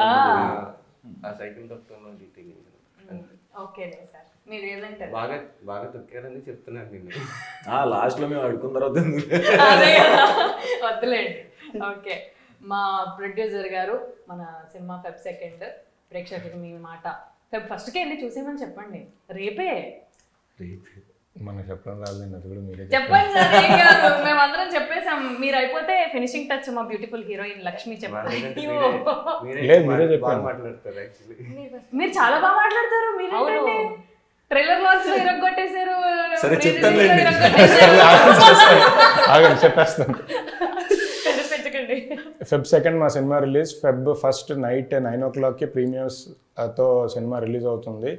ఆ సైకిల్ తొక్కడంలో డీటెయిల్ ఓకేనే సార్, మీరు ఏదంటారు? బాగా బాగా తొక్కారని చెప్తున్నాను నేను. లాస్ట్ లో మేము అడుకున్న తర్వాత అదే కదా, వద్దులేండి. ఓకే, మా ప్రొడ్యూసర్ గారు మన సినిమా ఫెబ్ 2 ప్రేక్షకులకు మీ మాట ఫెబ్ 1కే వెళ్ళి చూసేమని చెప్పండి. రేపే మనకు చెప్పడం రాలేదు, అది కూడా మీరే చెప్పండి సార్. ఏం కాదు, మేమందరం చెప్పేసాం. మీరు అయిపోతే ఫినిషింగ్ టచ్ మా బ్యూటిఫుల్ హీరోయిన్ లక్ష్మి చెప్పారు. లేదు, మీరే చెప్పండి. బాగా మాట్లాడతారు యాక్చువల్లీ. మీరు చాలా బాగా మాట్లాడతారు. మీరు ట్రైలర్ లాంచ్ లో ఇరగొట్టేశారు. సరే చెప్తానులేండి. ఆగండి చెప్పేస్తాను. పెంచకండి. ఫెబ్ 2 మా సినిమా రిలీజ్. ఫెబ్ 1 నైట్ 9 o'clockకి ప్రీమియర్స్తో సినిమా రిలీజ్ అవుతుంది.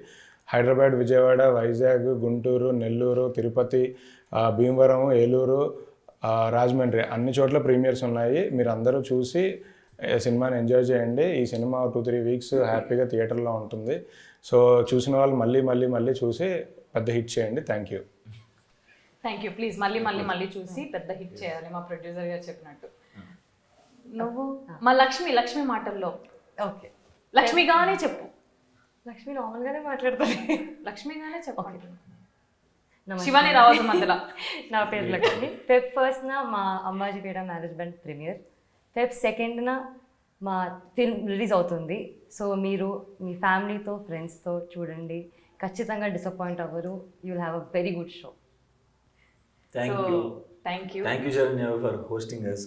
హైదరాబాద్, విజయవాడ, వైజాగ్, గుంటూరు, నెల్లూరు, తిరుపతి, భీమవరం, ఏలూరు, రాజమండ్రి అన్ని చోట్ల ప్రీమియర్స్ ఉన్నాయి. మీరు అందరూ చూసి సినిమాని ఎంజాయ్ చేయండి. ఈ సినిమా 2-3 weeks హ్యాపీగా థియేటర్లో ఉంటుంది. సో చూసిన వాళ్ళు మళ్ళీ మళ్ళీ మళ్ళీ చూసి పెద్ద హిట్ చేయండి. Thank you. ప్లీజ్ మళ్ళీ మళ్ళీ మళ్ళీ చూసి పెద్ద హిట్ చేయాలి, మా ప్రొడ్యూసర్ గారు చెప్పినట్టు. నువ్వు మా లక్ష్మి మాటల్లో ఓకే, లక్ష్మిగానే చెప్పు. లక్ష్మి నార్మల్గానే మాట్లాడుతుంది. లక్ష్మిగానే చెప్పండి. నమస్తే. శివాని రావద్దు మధ్యలో. నా పేరు లక్ష్మి. ఫెబ్ 1 మా అంబాజీపేట మేనేజ్మెంట్ ప్రీమియర్. ఫెబ్ 2 మా ఫిల్మ్ రిలీజ్ అవుతుంది. సో మీరు మీ ఫ్యామిలీతో ఫ్రెండ్స్తో చూడండి, ఖచ్చితంగా డిసప్పాయింట్ అవ్వరు. You will have a very good show. Thank you thank you Saranya for hosting us.